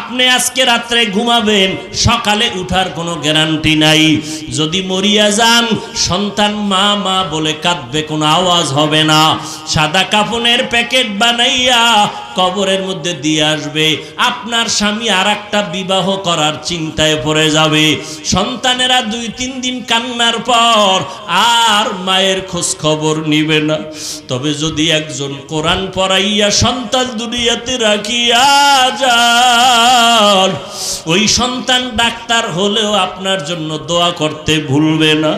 আপনি আজকে রাত্রে ঘুমাবেন, সকালে উঠার কোনো গ্যারান্টি নাই। যদি মরিয়া যান, সন্তান মা মা বলে কাঁদবে, কোনো আওয়াজ হবে না। সাদা কাফনের প্যাকেট বানাইয়া কবরের মধ্যে দিয়ে আসবে। আপনার স্বামী আর একটা বিবাহ করার চিন্তায় পড়ে যাবে। সন্তানেরা 2-3 দিন কান্নার পর আর মায়ের খোঁজ খবর নিবে না। তবে যদি একজন কোরআন পড়াইয়া সন্তান দুনিয়াতে রাখিয়া যান, ওই সন্তান ডাক্তার হলেও আপনার জন্য দোয়া করতে ভুলবে না।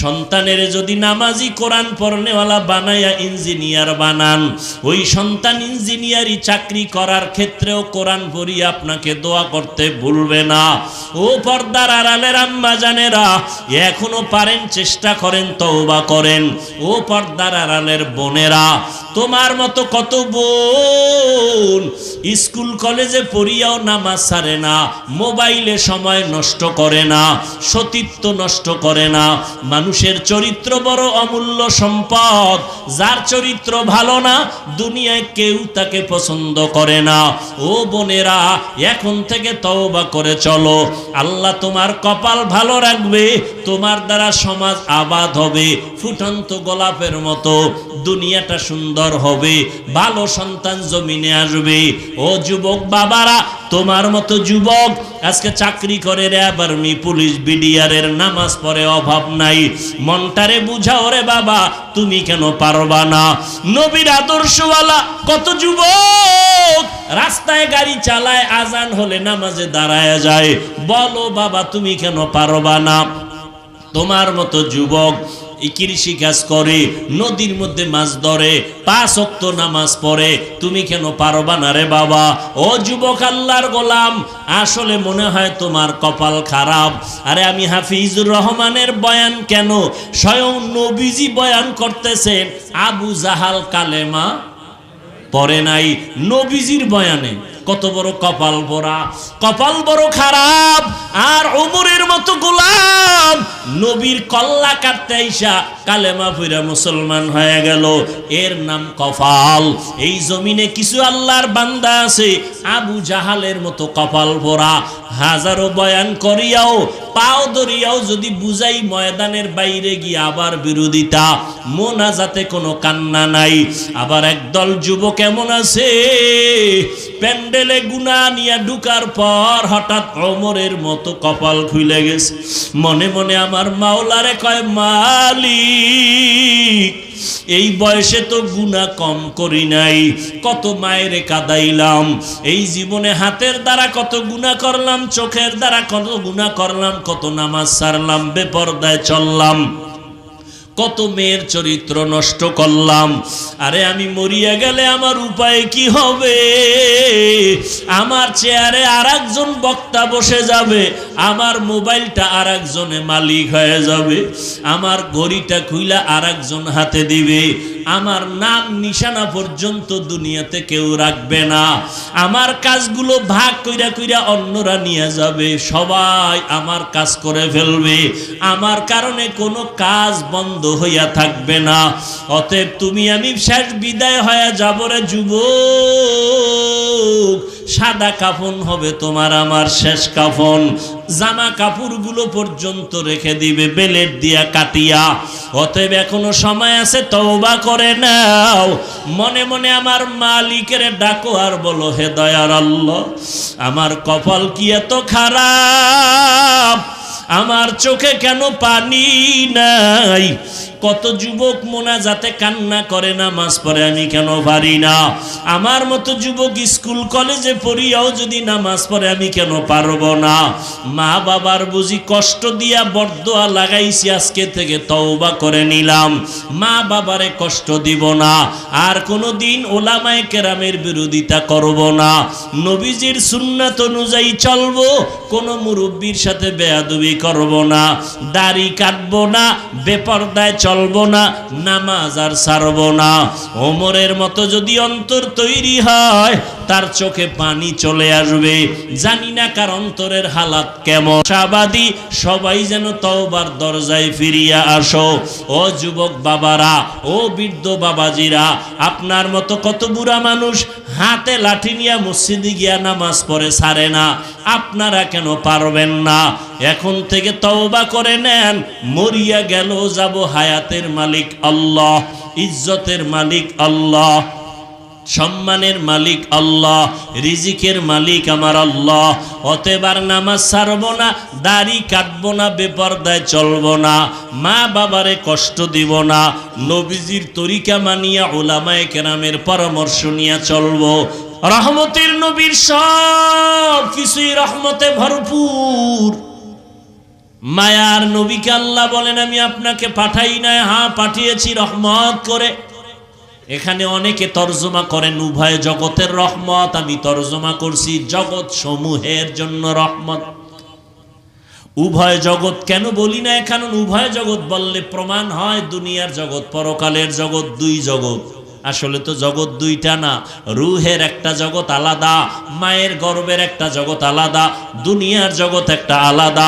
সন্তানের যদি নামাজি কোরআন পড়নেওয়ালা বানাইয়া ইঞ্জিনিয়ার বানান, ওই সন্তান ইঞ্জিনিয়ারি চাকরি করার ক্ষেত্রেও কোরআন পড়িয়া আপনাকে দোয়া করতে ভুলবে না। ও পর্দার আড়ালের আম্মা জানেরা, এখনো পারেন চেষ্টা করেন, তওবা করেন। ও পর্দার আড়ালের বোনেরা, তোমার মতো কত বোন স্কুল কলেজে পড়িয়াও নামাজ ছাড়ে না, মোবাইলে সময় নষ্ট করে না, সতীত্ব নষ্ট করে না। মানুষের চরিত্র বড় অমূল্য সম্পদ। যার চরিত্র ভালো না, দুনিয়ায় কেউ তাকে পছন্দ করে না। ও বোনেরা, এখন থেকে তওবা করে চলো। আল্লাহ তোমার কপাল ভালো রাখবে, তোমার দ্বারা সমাজ আবাদ হবে, ফুটন্ত গোলাপের মতো দুনিয়াটা সুন্দর হবে, ভালো সন্তান জমিনে আসবে। ও যুবক বাবারা, তোমার মতো যুবক আজকে চাকরি করে, র্যাব, আর্মি, পুলিশ, বিডিআরের, নামাজ পড়ে, অভাব নাই। মনটারে বুঝাও রে বাবা, তুমি কেন পারবা না? নবীর আদর্শওয়ালা কত যুবক রাস্তায় গাড়ি চালায়, আজান হলে নামাজে দাঁড়ায় যায়। বলো বাবা, তুমি কেন পারবা না? তোমার মতো যুবক কৃষি কাজ করে, নদীর মধ্যে মাছ ধরে, 5 ওয়াক্ত নামাজ পড়ে, তুমি কেন পারবা না রে বাবা? ও যুবক আল্লাহর গোলাম, আসলে মনে হয় তোমার কপাল খারাপ। আরে আমি হাফিজুর রহমানের বয়ান কেন, স্বয়ং নবীজি বয়ান করতেছেন। আবু জাহাল কালেমা পড়ে নাই, নবীজির বয়ানে। কত বড় কপাল ভরা, কপাল বড় খারাপ। আর ওমরের মতো গোলাম নবীর কল্লা কাটতে আইসা কালেমা পড়া মুসলমান হয়ে গেল, এর নাম কপাল। এই জমিনে কিছু আল্লাহর বান্দা আছে আবু জাহালের মতো কপাল ভরা। হাজারো বয়ান করিয়াও, পাও ধরিয়াও যদি বুঝাই, ময়দানের বাইরে গিয়ে আবার বিরোধিতা, মোনাজাতে কোনো কান্না নাই। আবার একদল যুবক এমন আছে, প্যান্ডেলে গুনাহ নিয়ে ঢুকার পর হঠাৎ ওমরের মতো কপাল খুলে গেছে। মনে মনে আমার মাওলারে কয়, মালিক, এই বয়সে তো গুনাহ কম করি নাই, কত মায়েরে কাদাইলাম, এই জীবনে হাতের দ্বারা কত গুনাহ করলাম, চোখের দ্বারা কত গুনাহ করলাম, কত নামাজ ছাড়লাম, বেপরদায় চললাম, কত মেয়ের চরিত্র নষ্ট করলাম। আরে আমি মরিয়া গেলে আমার উপায় কি হবে? আমার চেয়ারে আরেকজন বক্তা বসে যাবে, আমার মোবাইলটা আরেকজনে মালিক হয়ে যাবে, আমার ঘড়িটা খুইলা আরেকজন হাতে দিবে, আমার নাম নিশানা পর্যন্ত দুনিয়াতে কেউ রাখবে না, আমার কাজগুলো ভাগ কইরা কইরা অন্যরা নিয়ে যাবে, সবাই আমার কাজ করে ফেলবে, আমার কারণে কোনো কাজ বন্ধ হইয়া থাকবে না। অতএব তুমি আমি শেষ বিদায় হয়ে যাব রে যুবক। সাদা কাফন হবে তোমার আমার শেষ কাফন। জামা কাপড়গুলো পর্যন্ত রেখে দিবে বেলেট দিয়া কাটিয়া। অতএব এখনো সময় আছে, তওবা করে নাও। মনে মনে আমার মালিকের ডাকো আর বলো, হে দয়ার আল্লাহ, আমার কপাল কি এত খারাপ, আমার চোখে কেন পানি নাই? কত যুবক মোনাজাতে কান্না করে, নামাজ পড়ে, আমি কেন পারি না? আমার মতো যুবক স্কুল কলেজে পড়িয়াও যদি নামাজ পড়ে, আমি কেন পারবো না? মা বাবার বুঝি কষ্ট দিয়া বরদোয়া লাগাইছি, আজকে থেকে তওবা করে নিলাম, মা বাবারে কষ্ট দিব না, আর কোনো দিন ওলামায়ে কেরামের বিরোধিতা করব না, নবীজির সুন্নাত অনুযায়ী চলবো, কোনো মুরব্বির সাথে বেয়াদবি করব না, দাড়ি কাটবো না, বেপরদায় চলবো না, নামাজ আর ছাড়বো না। ওমরের মতো যদি অন্তর তৈরি হয়, তার চোখে পানি চলে আসবে। জানি না কার অন্তরের হালাত কেমন। আশাবাদী সবাই যেন তওবার দরজায় ফিরিয়া আসো। ও যুবক বাবারা, ও বৃদ্ধ বাবাজিরা, আপনার মতো কত বুড়া মানুষ হাতে লাঠি নিয়ে মসজিদে গিয়া নামাজ পড়ে ছাড়ে না, আপনারা কেন পারবেন না? এখন থেকে তওবা করে নেন। মরিয়া গেল যাব, হায়াতের মালিক আল্লাহ, ইজ্জতের মালিক আল্লাহ, সম্মানের মালিক আল্লাহ, রিজিকের মালিক আমার আল্লাহ। অতএবার নামাজ ছাড়বো না, দাড়ি কাটবো না, বেপরদায় চলবো না, মা বাবারে কষ্ট দিব না, নবীজির তরিকা মানিয়া উলামায়ে কেরামের পরামর্শ নিয়ে চলবো। রহমতের নবীর সব কিছুই রহমতে ভরপুর। মায়ার নবীকে আল্লাহ বলেন, আমি আপনাকে পাঠাই নাই, হ্যাঁ পাঠিয়েছি রহমত করে। এখানে অনেকে তর্জমা করেন উভয় জগতের রহমত, আমি তর্জমা করছি জগৎ সমূহের জন্য রহমত। উভয় জগৎ কেন বলি না? কারণ উভয় জগৎ বললে প্রমাণ হয় দুনিয়ার জগৎ, পরকালের জগৎ, দুই জগৎ। আসলে তো জগৎ দুইটা না, রুহের একটা জগৎ আলাদা, মায়ের গর্ভের একটা জগৎ আলাদা, দুনিয়ার জগৎ একটা আলাদা,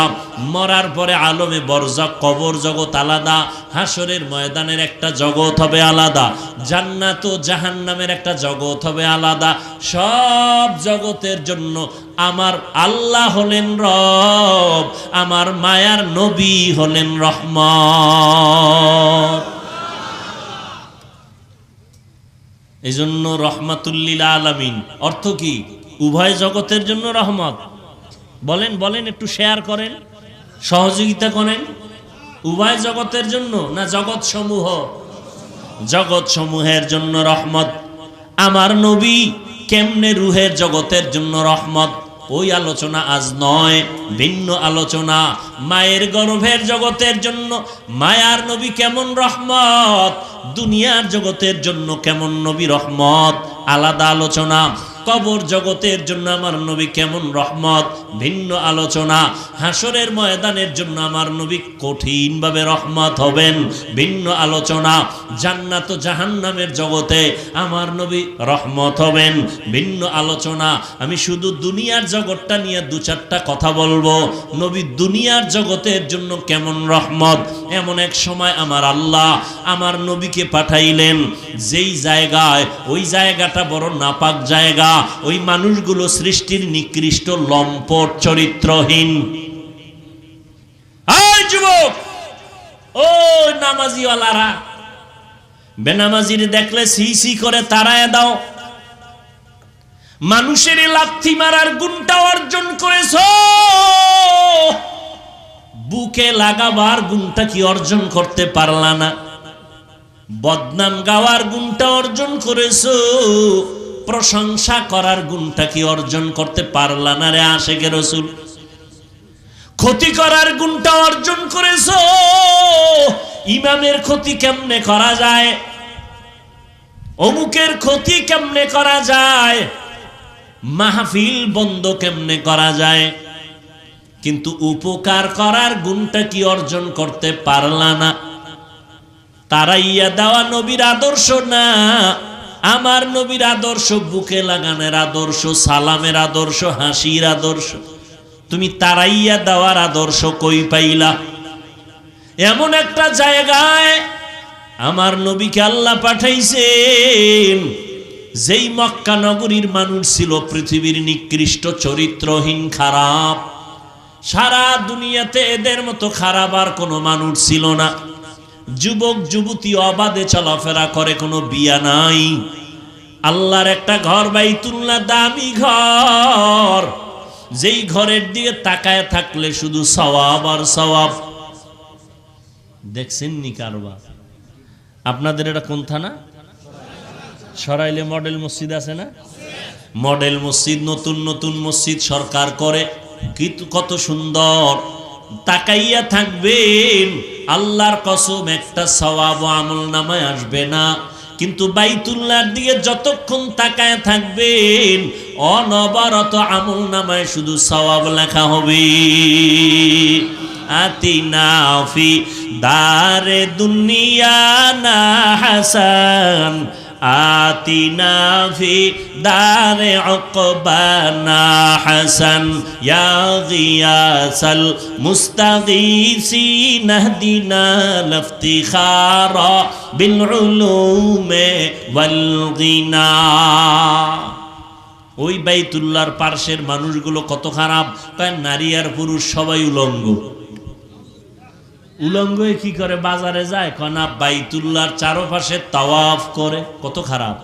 মরার পরে আলমে বরজাক কবর জগৎ আলাদা, হাসরের ময়দানের একটা জগৎ হবে আলাদা, জান্নাত ও জাহান্নামের একটা জগৎ হবে আলাদা। সব জগতের জন্য আমার আল্লাহ হলেন রব, আমার মায়ার নবী হলেন রহমত। এই জন্য রহমাতুল্লিল আলামিন অর্থ কি? উভয় জগতের জন্য রহমত। বলেন বলেন, একটু শেয়ার করেন, সহযোগিতা করেন। উভয় জগতের জন্য না জগৎ সমূহ? জগৎ সমূহের জন্য রহমত। আমার নবী কেমনে রুহের জগতের জন্য রহমত, ওই আলোচনা আজ নয়, ভিন্ন আলোচনা। মায়ের গর্ভের জগতের জন্য মায়ার নবী কেমন রহমত, দুনিয়ার জগতের জন্য কেমন নবী রহমত, আলাদা আলোচনা। কবর জগতের জন্য আমার নবী কেমন রহমত, ভিন্ন আলোচনা। হাসরের ময়দানের জন্য আমার নবী কঠিনভাবে রহমত হবেন, ভিন্ন আলোচনা। জান্নাত ও জাহান্নামের জগতে আমার নবী রহমত হবেন, ভিন্ন আলোচনা। আমি শুধু দুনিয়ার জগৎটা নিয়ে দু চারটা কথা বলবো। নবী দুনিয়ার জগতের জন্য কেমন রহমত। এমন এক সময় আমার আল্লাহ আমার নবীকে পাঠাইলেন যেই জায়গায়, ওই জায়গাটা বড় নাপাক জায়গা, ওই মানুষগুলো সৃষ্টির নিকৃষ্ট, লম্পট, চরিত্রহীন। এই যুবক, ও নামাজিওয়ালারা, বেনামাজির দেখলে সি সি করে তাড়ায় দাও। মানুষের লাথি মারার গুণটা অর্জন করেছো, বুকে লাগাবার গুণটা কি অর্জন করতে পারলা না? বদনাম গাওয়ার গুণটা অর্জন করেছো, প্রশংসা করার গুণটা কি অর্জন করতে পারলা না রে আশিকে রাসূল? ক্ষতি করার গুণটা অর্জন করেছো, ইমামের ক্ষতি কেমনে করা যায়, অমুকের ক্ষতি কেমনে করা যায়, মাহফিল বন্ধ কেমনে করা যায়, কিন্তু উপকার করার গুণটা কি অর্জন করতে পারলা না? তারাইয়া দেওয়া নবীর আদর্শ না। আমার নবীর আদর্শ বুকে লাগানোর আদর্শ, সালামের আদর্শ, হাসির আদর্শ। তুমি তারাইয়া দেওয়ার আদর্শ কই পাইলা? এমন একটা জায়গায় আমার নবীকে আল্লাহ পাঠাইছেন, যেই মক্কা নগরীর মানুষ ছিল পৃথিবীর নিকৃষ্ট, চরিত্রহীন, খারাপ। সারা দুনিয়াতে এদের মতো খারাপ আর কোনো মানুষ ছিল না। যুবক যুবতী অবাধে চলাফেরা করে, কোনো বিয়া নাই। আল্লাহর একটা ঘর, বাইতুল্লাহ, দামি ঘর, যেই ঘরের দিকে তাকায় থাকলে শুধু সওয়াব আর সওয়াব। দেখছেন নি কারবার? আপনাদের এটা কোন থানা? সরাইলে মডেল মসজিদ আছে না? মডেল মসজিদ, নতুন নতুন মসজিদ সরকার করে, কিন্তু কত সুন্দর। তাকাইয়া থাকবেন, আল্লাহর কসম একটা সওয়াব আমল নামায় আসবে না। কিন্তু বাইতুল্লাহর দিকে যতক্ষণ তাকায় থাকবেন, অনবরত আমল নামায় শুধু সওয়াব লেখা হবে। আতিনা ফি দারে দুনিয়া না হাসান আতিনা ফি দারে উকবানা হাসান ইয়া গিয়াসাল মুস্তাগীসিন ইহদিনা লিফতিখারা বিল উলুমে ওয়াল গিনা। ওই বাইতুল্লাহর পার্শ্বের মানুষগুলো কত খারাপ, নারী আর পুরুষ সবাই উলঙ্গ। উলঙ্গ কি করে বাজারে যায়, কনা বাইতুল্লাহর চারপাশে তাওয়াফ করে, কত খারাপ।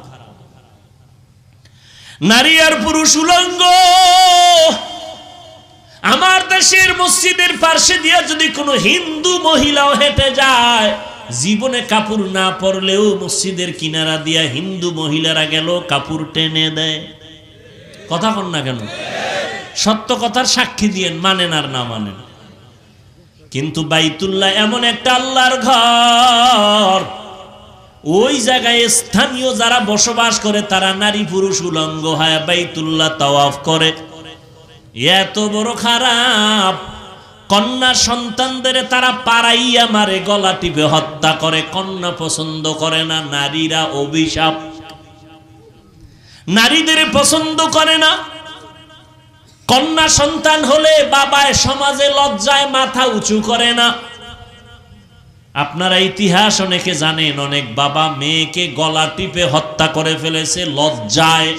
নারী আর পুরুষ উলঙ্গ। আমার দেশের মসজিদের পার্শ্বে দিয়ে যদি কোনো হিন্দু মহিলাও হেঁটে যায়, জীবনে কাপড় না পরলেও মসজিদের কিনারা দিয়া হিন্দু মহিলারা গেল কাপড় টেনে দেয়। কথা কন না কেন? সত্য কথার সাক্ষী দিয়েন, মানেন আর না মানেন। কিন্তু বাইতুল্লাহ এমন একটা আল্লাহর ঘর, ওই জায়গায় স্থানীয় যারা বসবাস করে তারা নারী পুরুষ উলঙ্গ হয় বাইতুল্লাহ তাওয়াফ করে। এত বড় খারাপ। কন্যা সন্তানদের তারা পাড়াইয়া মারে, গলা টিপে হত্যা করে। কন্যা পছন্দ করে না, নারীরা অভিশাপ। নারীদের পছন্দ করে না। কন্যা সন্তান হলে বাবায় সমাজে লজ্জায় মাথা উঁচু করে না। আপনারা ইতিহাস অনেকে জানেন, অনেক বাবা মেয়েকে গলা টিপে হত্যা করে ফেলেছে লজ্জায়।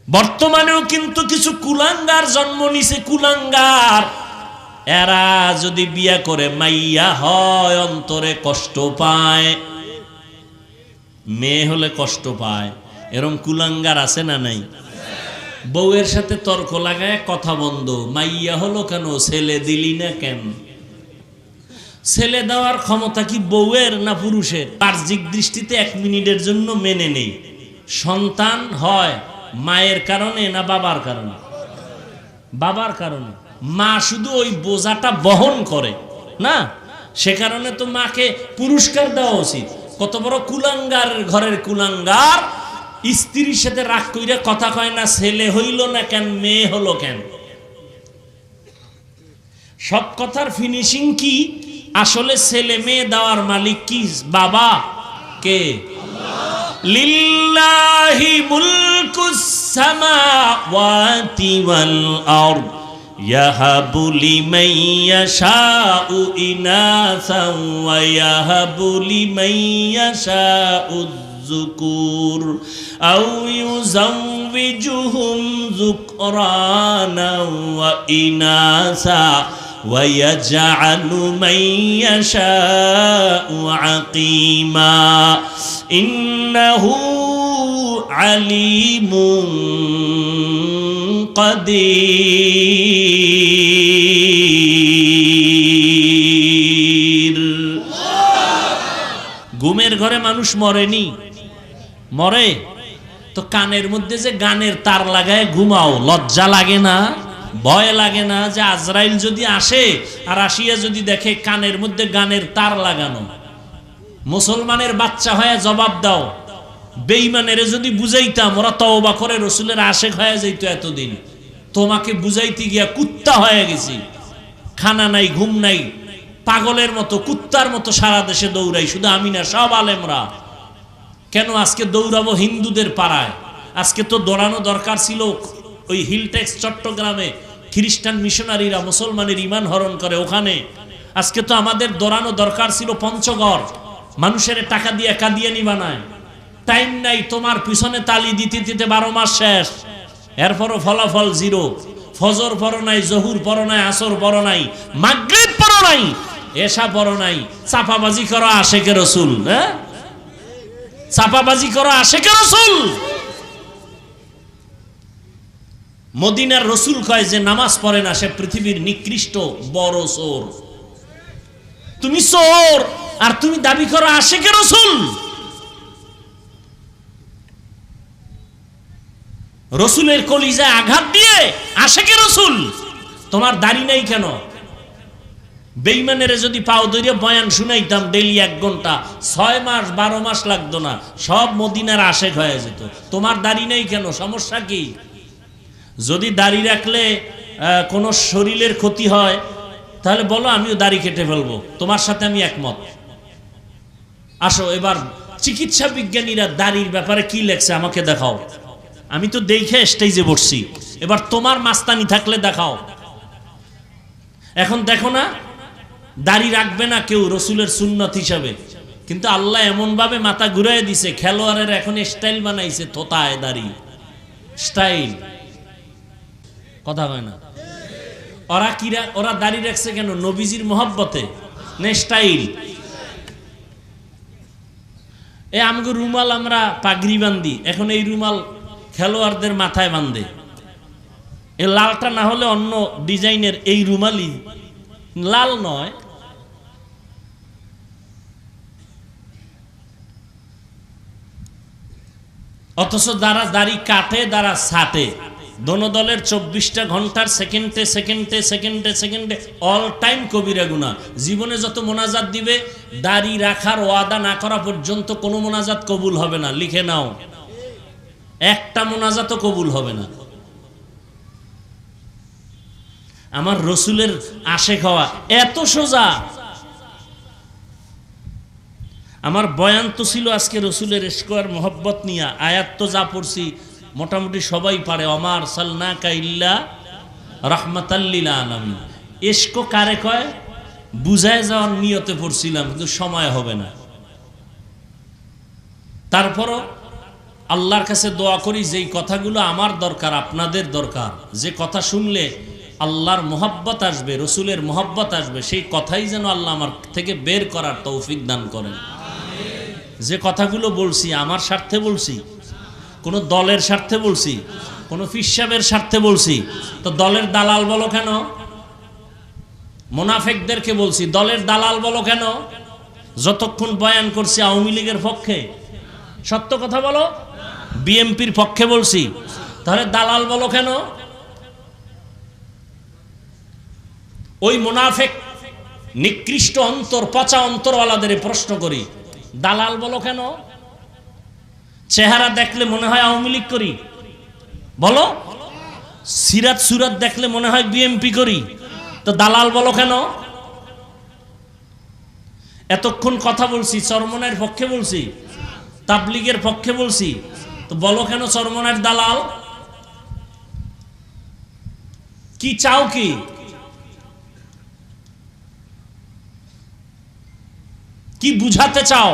বর্তমানেও কিন্তু কিছু কুলাঙ্গার জন্ম নিছে, কুলাঙ্গার। এরা যদি বিয়া করে মাইয়া হয় অন্তরে কষ্ট পায়, মেয়ে হলে কষ্ট পায়। এরকম কুলাঙ্গার আছে না নাই? বউয়ের সাথে তর্ক লাগায় কথা বন্ধ, মাইয়া হলো কেন, ছেলে দিলি না কেন? ছেলে দেওয়ার ক্ষমতা কি বউয়ের না পুরুষের? বাহ্যিক দৃষ্টিতে 1 মিনিটের জন্য মেনে নেই। সন্তান হয় মায়ের কারণে না বাবার কারণে? বাবার কারণে। মা শুধু ওই বোঝাটা বহন করে না, সে কারণে তো মাকে পুরস্কার দেওয়া উচিত। কত বড় কুলাঙ্গার ঘরের কুলাঙ্গার, স্ত্রীর সাথে রাগ কইরা কথা কয় না, ছেলে হইল না কেন, মেয়ে হলো কেন। সব কথার ফিনিশিং কি? আসলে ছেলে মেয়ে দেওয়ার মালিক কি? বাবা কে? লিল্লাহি মুলকুস সামাওয়াতি ওয়াল আরদ ইয়াহাবু লিমান ইয়াশাউ ইনাসান ওয়া ইয়াহাবু লিমান ইয়াশাউ যুকুর আও ইউযাওবিজুহুম যুকরানা ওয়া ইনাসা ওয়া ইয়াজআলু মান ইয়াশাউ আকিমা ইন্নাহু আলিমুন কাদির। ঘুমের ঘরে মানুষ মরেনি? মরে তো। কানের মধ্যে যে গানের তার লাগায় ঘুমাও, লজ্জা লাগে না? ভয় লাগে না যে আজরাইল যদি আসে আর আসিয়া যদি দেখে কানের মধ্যে গানের তার লাগানো? মুসলমানের বাচ্চা হয়ে জবাব দাও। বেঈমানের যদি বুঝাইতাম, ওরা তওবা করে রসুলের আশেক হয়ে যাইত। এতদিন তোমাকে বুঝাইতে গিয়া কুত্তা হয়ে গেছি। খানা নাই, ঘুম নাই, পাগলের মতো কুত্তার মতো সারা দেশে দৌড়াই। শুধু আমি না, সব আলেমরা। কেন আজকে দৌড়াবো হিন্দুদের পাড়ায়? আজকে তো দৌড়ানো দরকার ছিল ওই হিলটেক্স চট্টগ্রামে খ্রিস্টান মিশনারিরা মুসলমানের ইমান হরণ করে ওখানে। আজকে তো আমাদের দৌড়ানো দরকার ছিল পঞ্চগড়, মানুষের টাকা দিয়ে কাদিয়ানি বানায়। টাইম নাই, তোমার পিছনে তালি দিতে দিতে 12 মাস শেষ। এরপরও ফলাফল জিরো। ফজর পড়ো নাই, জহুর পড়ো নাই, আসর পড়ো নাই, মাগরিব পড়ো নাই, এশা পড়ো নাই। চাপাবাজি করো আশেকে রসুল। হ্যাঁ, চাপাবাজি করো আশেকে রসুল। মদিনার রসুল কয় যে নামাজ পড়ে না সে পৃথিবীর নিকৃষ্ট বড় চোর। তুমি চোর আর তুমি দাবি করো আশেকে রসুল। রসুলের কলিজায় আঘাত দিয়ে আশেকে রসুল। তোমার দাড়ি নাই কেন? বেঈমানের যদি পাও ধরিয়া বয়ান শুনাইতাম ডেইলি 1 ঘন্টা, 6 মাস 12 মাস লাগতো না, সব মদিনার আশেক হয়ে যেত। তোমার দাড়ি নেই কেন? সমস্যা কি? যদি দাড়ি রাখলে কোনো শরীরের ক্ষতি হয়, তাহলে বলো আমিও দাড়ি কেটে ফেলবো, তোমার সাথে আমি একমত। আসো এবার চিকিৎসা বিজ্ঞানীরা দাড়ির ব্যাপারে কি লেখছে আমাকে দেখাও। আমি তো দেখে স্টেজে বসছি, এবার তোমার মাস্তানি থাকলে দেখাও। এখন দেখো না, দাড়ি রাখবে না কেউ রসুলের সুন্নত হিসাবে, কিন্তু আল্লাহ এমন ভাবে মাথা ঘুরাই দিছে, খেলোয়াড়ের এখন স্টাইল বানাইছে, থোতায় দাড়ি স্টাইল। কথা হয় না? ওরা দাড়ি রাখছে কেন? নবীজির মহব্বতে না স্টাইল? আমগো রুমাল আমরা পাগড়ি বান্ধি, এখন এই রুমাল খেলোয়াড়দের মাথায় বান্ধে। এই লালটা না হলে অন্য ডিজাইনের এই রুমালই, লাল নয়। অথচ যারা দাড়ি কাটে যারা ছাটে, দোনো দলের 24টা ঘন্টার সেকেন্ডে সেকেন্ডে সেকেন্ডে সেকেন্ডে অল টাইম কবিরা গুনাহ। জীবনে যত মোনাজাত দিবে, দাড়ি রাখার ওয়াদা না করা পর্যন্ত কোনো মোনাজাত কবুল হবে না। লিখে নাও, একটা মোনাজাতও কবুল হবে না। আমার রসুলের আশেক হওয়া এত সোজা। আমার বয়ান তো ছিল আজকে রসুলের ইশকার মোহব্বত নিয়ে। আয়াত তো যা পড়ছি মোটামুটি সবাই পারে, ওমা আরসালনাকা ইল্লা রাহমাতাল লিল আলামিন। ইশক কারে কয় বুঝায় যাওয়ার নিয়তে পড়ছিলাম, কিন্তু সময় হবে না। তারপরও আল্লাহর কাছে দোয়া করি, যেই কথাগুলো আমার দরকার আপনাদের দরকার, যে কথা শুনলে আল্লাহর মোহব্বত আসবে, রসুলের মোহব্বত আসবে, সেই কথাই যেন আল্লাহ আমার থেকে বের করার তৌফিক দান করেন। যে কথাগুলো বলছি আমার স্বার্থে বলছি, কোন দলের স্বার্থে বলছি, কোন ফিসাবের স্বার্থে বলছি, তো দলের দালাল বলো কেন? মুনাফিকদেরকে বলছি দলের দালাল বলো কেন? যতক্ষণ বয়ান করছি আওয়ামী লীগের পক্ষে, সত্য কথা বলো, বিএনপির পক্ষে বলছি, তাহলে দালাল বলো কেন? ওই মুনাফিক নিকৃষ্ট অন্তর, পচা অন্তরওয়ালাদের প্রশ্ন করি, দালাল বলো কেন? চেহারা দেখলে মনে হয় আওয়ামী লীগ করি, বলো। সিরাত সুরাত দেখলে মনে হয় বিএনপি করি, তো দালাল বলো কেন? এতক্ষণ কথা বলছি চরমনের পক্ষে বলছি, তাবলীগের পক্ষে বলছি, তো বলো কেন চরমনের দালাল? কি চাও? কি বুঝাতে চাও?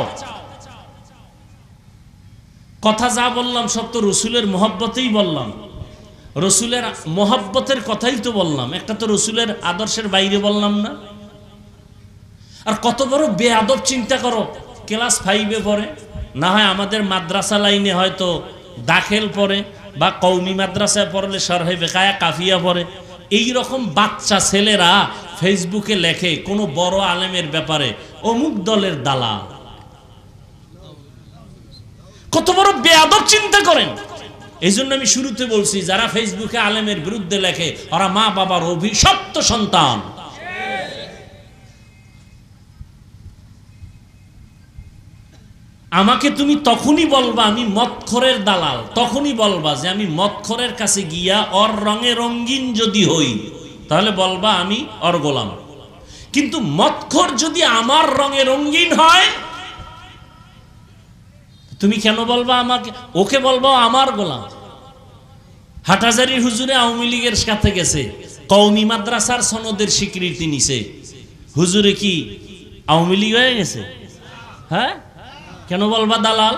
কথা যা বললাম সব তো রসুলের মহব্বতেই বললাম, রসুলের মহব্বতের কথাই তো বললাম, একটা তো রসুলের আদর্শের বাইরে বললাম না। আর কত বড় বেয়াদব চিন্তা করো, ক্লাস 5-এ পড়ে, না হয় আমাদের মাদ্রাসা লাইনে হয়তো দাখিল পড়ে, বা কওমি মাদ্রাসায় পড়লে শরহে বেকায়া কাফিয়া পড়ে, এই রকম বাচ্চা ছেলেরা ফেসবুকে লেখে কোনো বড় আলেমের ব্যাপারে অমুক দলের দালাল। কত বড় বেয়াদব চিন্তা করেন। এই জন্য আমি শুরুতে বলছি, যারা ফেসবুকে আলেমের বিরুদ্ধে লেখে ওরা মা বাবার অভিশপ্ত সন্তান। আমাকে তুমি তখনই বলবা আমি মদখোরের দালাল, তখনই বলবা যে আমি মদখোরের কাছে গিয়া ওর রঙে রঙিন যদি হই, তাহলে বলবা আমি ওর গোলাম। কিন্তু মদখোর যদি আমার রঙে রঙিন হয়, তুমি কেন বলবা আমাকে? ওকে বলবা আমার গোলাম। হাটহাজারীর হুজুরে আওয়ামী লীগের সাথে গেছে, কওমি মাদ্রাসার সনদের স্বীকৃতি নিছে, হুজুরে কি আওয়ামী লীগ হয়ে গেছে? হ্যাঁ, কেন বলবা দালাল?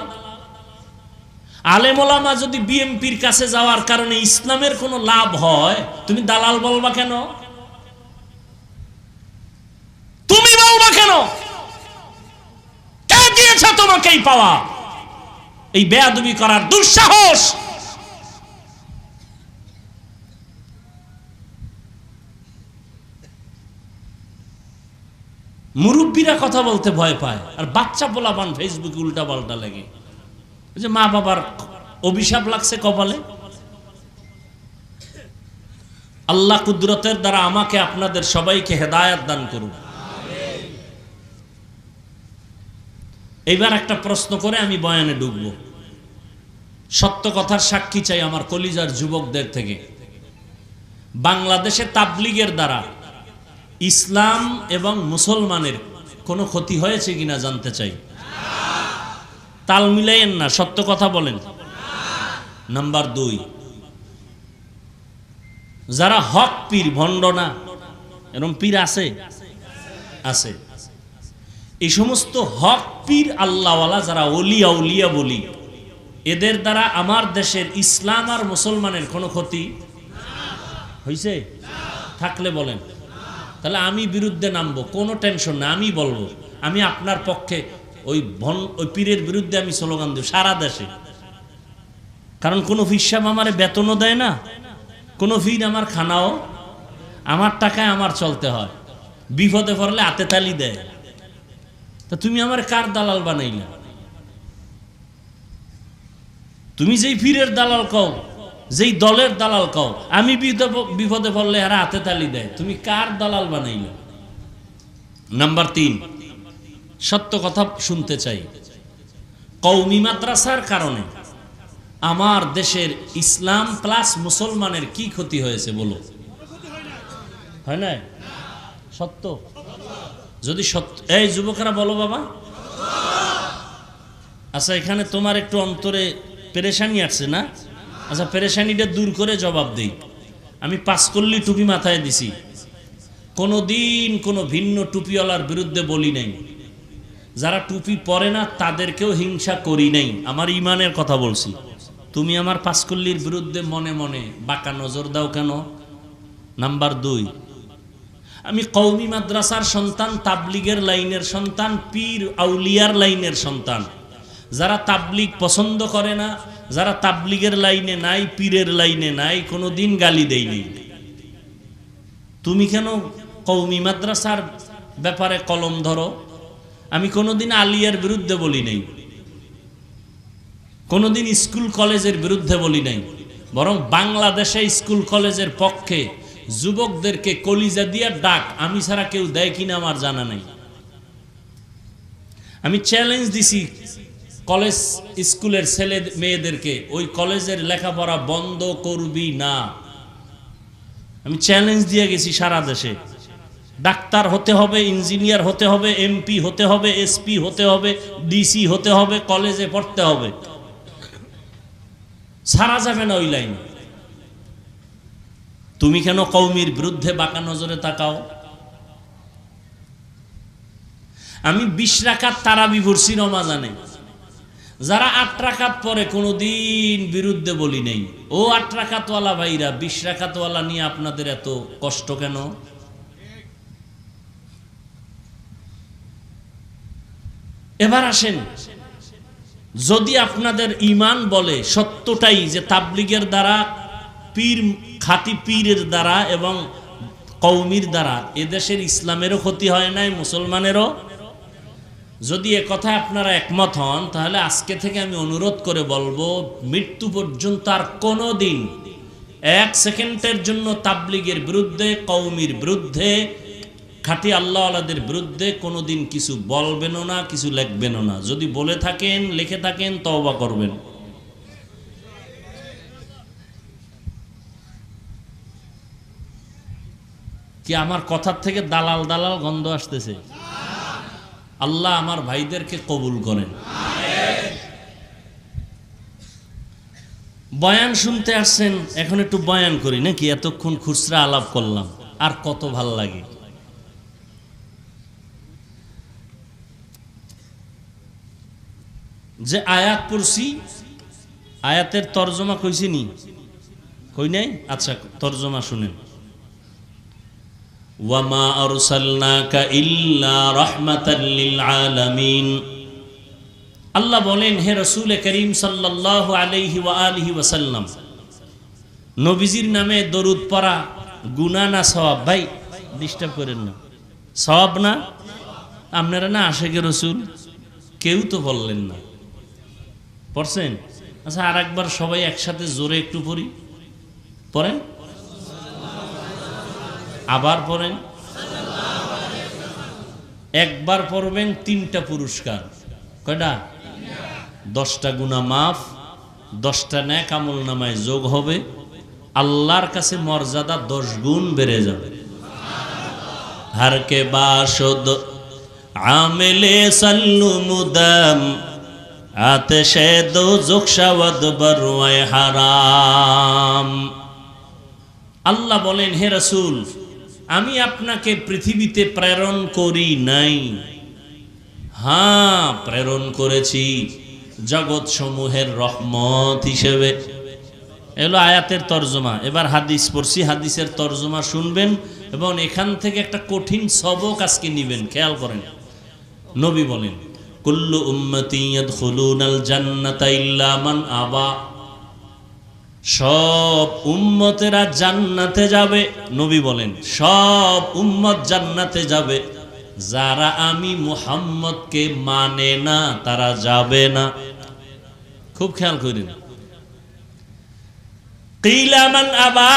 আলেম ওলামা যদি বিএনপির কাছে যাওয়ার কারণে ইসলামের কোনো লাভ হয়, তুমি দালাল বলবা কেন? তুমি বলবা কেন? কে দিয়েছে তোমাকে এই পাওয়া, এই বেয়াদবি করার দুঃসাহস? মুরব্বীরা কথা বলতে ভয় পায়, আর বাচ্চা পোলাপান ফেসবুকে উল্টা পাল্টা লাগে, যে মা বাবার অভিশাপ লাগছে কপালে। আল্লাহ কুদরতের দ্বারা আমাকে আপনাদের সবাইকে হেদায়েত দান করুন। এইবার একটা প্রশ্ন করে আমি বয়ানে ঢুকবো। সত্য কথার সাক্ষী চাই আমার কলিজার যুবকদের থেকে। বাংলাদেশে তাবলীগের দ্বারা ইসলাম এবং মুসলমানের কোনো ক্ষতি হয়েছে কিনা জানতে চাই। তাল মিলাইয়েন না, সত্য কথা বলেন। নাম্বার 2, যারা হক পীর, ভণ্ড না, এরকম পীর আছে আছে। এই সমস্ত হক পীর আল্লাহওয়ালা যারা ওলিয়া উলিয়া বলি, এদের দ্বারা আমার দেশের ইসলাম আর মুসলমানের কোনো ক্ষতি হয়েছে থাকলে বলেন। তাহলে আমি বিরুদ্ধে নামবো, কোনো টেনশন না, আমি বলবো, আমি আপনার পক্ষে ওই পীরের বিরুদ্ধে আমি স্লোগান দেব সারা দেশে। কারণ কোনো পীর সাহেব আমারে বেতনও দেয় না, কোনো পীর আমার খানাও, আমার টাকায় আমার চলতে হয়, বিপদে পড়লে হাতে তালি দেয়। তা তুমি আমার কার দালাল বানাইলা? তুমি যেই পীরের দালাল কও, যেই দলের দালাল কও, আমি বিপদে পড়লে এরা হাতে তালি দেয়, তুমি কার দালাল বানাইলা? নাম্বার 3, সত্য কথা শুনতে চাই। কওমি মাদ্রাসার কারণে আমার দেশের ইসলাম প্লাস মুসলমানের কি ক্ষতি হয়েছে বলো? হয় না? সত্য? যদি সত্য, এই যুবকরা বলো বাবা। আচ্ছা, এখানে তোমার একটু অন্তরে পেরেশানি আসছে না? আচ্ছা, পেরেশানিটা দূর করে জবাব দেই। আমি 5 কল্লি টুপি মাথায় দিছি, কোনোদিন কোনো ভিন্ন টুপিওয়ালার বিরুদ্ধে বলি নাই। যারা টুপি পরে না তাদেরকেও হিংসা করি নাই, আমার ইমানের কথা বলছি। তুমি আমার 5 কল্লির বিরুদ্ধে মনে মনে বাঁকা নজর দাও কেন? নাম্বার 2, আমি কওমি মাদ্রাসার সন্তান, তাবলিগের লাইনের সন্তান, পীর আউলিয়ার লাইনের সন্তান। যারা তাবলিগ পছন্দ করে না, যারা তাবলিগের লাইনে নাই, পীরের লাইনে নাই, কোনোদিন গালি দেয়নি। তুমি কেন কওমি মাদ্রাসার ব্যাপারে কলম ধরো? আমি কোনোদিন আলিয়ার বিরুদ্ধে বলি নাই, কোনোদিন স্কুল কলেজের বিরুদ্ধে বলি নাই, বরং বাংলাদেশে স্কুল কলেজের পক্ষে যুবকদেরকে কলিজা দিয়া ডাক আমি ছাড়া কেউ দেয় কিনা আমার জানা নাই। আমি চ্যালেঞ্জ দিছি কলেজ স্কুলের ছেলে মেয়েদেরকে, ওই কলেজের লেখাপড়া বন্ধ করবি না। আমি চ্যালেঞ্জ দিয়ে গেছি সারা দেশে। ডাক্তার হতে হবে, ইঞ্জিনিয়ার হতে হবে, এমপি হতে হবে, এসপি হতে হবে, ডিসি হতে হবে, কলেজে পড়তে হবে, ছাড়া যাবে না ওই লাইন। তুমি কেন কওমির বিরুদ্ধে বাঁকা নজরে তাকাও? আমি 20 রাকাত তারাবি পড়ছি রমাজানে, যারা 8 রাকাত পরে কোনোদিন বিরুদ্ধে বলি নাই। ও 8 রাকাতওয়ালা ভাইরা, 20 রাকাতওয়ালা নিয়ে আপনাদের এত কষ্ট কেন? এবার আসেন, যদি আপনাদের ঈমান বলে সত্যটাই যে তাবলিগের দ্বারা, পীর, খাঁটি পীরের দ্বারা এবং কওমির দ্বারা এদেশের ইসলামেরও ক্ষতি হয় নাই, মুসলমানেরও, যদি এ কথা আপনারা একমত হন, তাহলে আজকে থেকে আমি অনুরোধ করে বলবো, মৃত্যু পর্যন্ত আর কোনো দিন 1 সেকেন্ডের জন্য তাবলিগের বিরুদ্ধে, কওমির বিরুদ্ধে, খাঁটি আল্লাহওয়ালাদের বিরুদ্ধে কোনোদিন কিছু বলবেনও না, কিছু লিখবেনও না। যদি বলে থাকেন, লিখে থাকেন, তওবা করবেন। কি আমার কথার থেকে দালাল দালাল গন্ধ আসতেছে? আল্লাহ আমার ভাইদেরকে কবুল করেন। বয়ান শুনতে আসছেন, এখন একটু বয়ান করি নাকি? এতক্ষণ খুচরা আলাপ করলাম, আর কত ভাল লাগে। যে আয়াত পড়ছি, আয়াতের তরজমা কইছি নি? কই নাই? আচ্ছা, তরজমা শুনেন। ওয়ামা আরসালনাকা ইল্লা রাহমাতাল লিল আলামিন। আল্লাহ বলেন, হে রাসূল করিম সাল্লাল্লাহু আলাইহি ওয়া আলিহি ওয়াসাল্লাম, নবীজির নামে দরুদ পড়া গুনাহ না সওয়াব? ভাই ডিস্টার্ব করেন না, সওয়াব না? আপনারা না আশিকে রাসূল কেউ তো বললেন না, পড়ছেন? আচ্ছা, আর একবার সবাই একসাথে জোরে একটু পড়ি, পড়েন, আবার পড়েন। একবার পড়বেন 3টা পুরস্কার। কয়টা? 10টা গুনাহ মাফ, 10টা নেক আমল নামায় যোগ হবে, আল্লাহর কাছে মর্যাদা 10 গুণ বেড়ে যাবে। हर के बाशुद आमिले सल्लु मुदम आतिशे दोज़ख शवद बरवाए हराम। আল্লাহ বলেন, হে রাসূল, আমি আপনাকে পৃথিবীতে প্রেরণ করি নাই। হ্যাঁ, প্রেরণ করেছি জগৎ সমূহের রহমত হিসেবে। এলো আয়াতের তরজমা। এবার হাদিস পড়ছি, হাদিসের তরজমা শুনবেন এবং এখান থেকে একটা কঠিন সবক আজকে নিবেন। খেয়াল করেন, নবী বলেন, কুল্লু উম্মতি ইয়াদখুলুনাল জান্নাতা ইল্লা মান আবা। সব উম্মতেরা জান্নাতে যাবে। নবী বলেন, সব উম্মত জান্নাতে যাবে, যারা আমি মুহাম্মদকে মানে না তারা যাবে না। খুব খেয়াল করেন। কিলা মান আবা,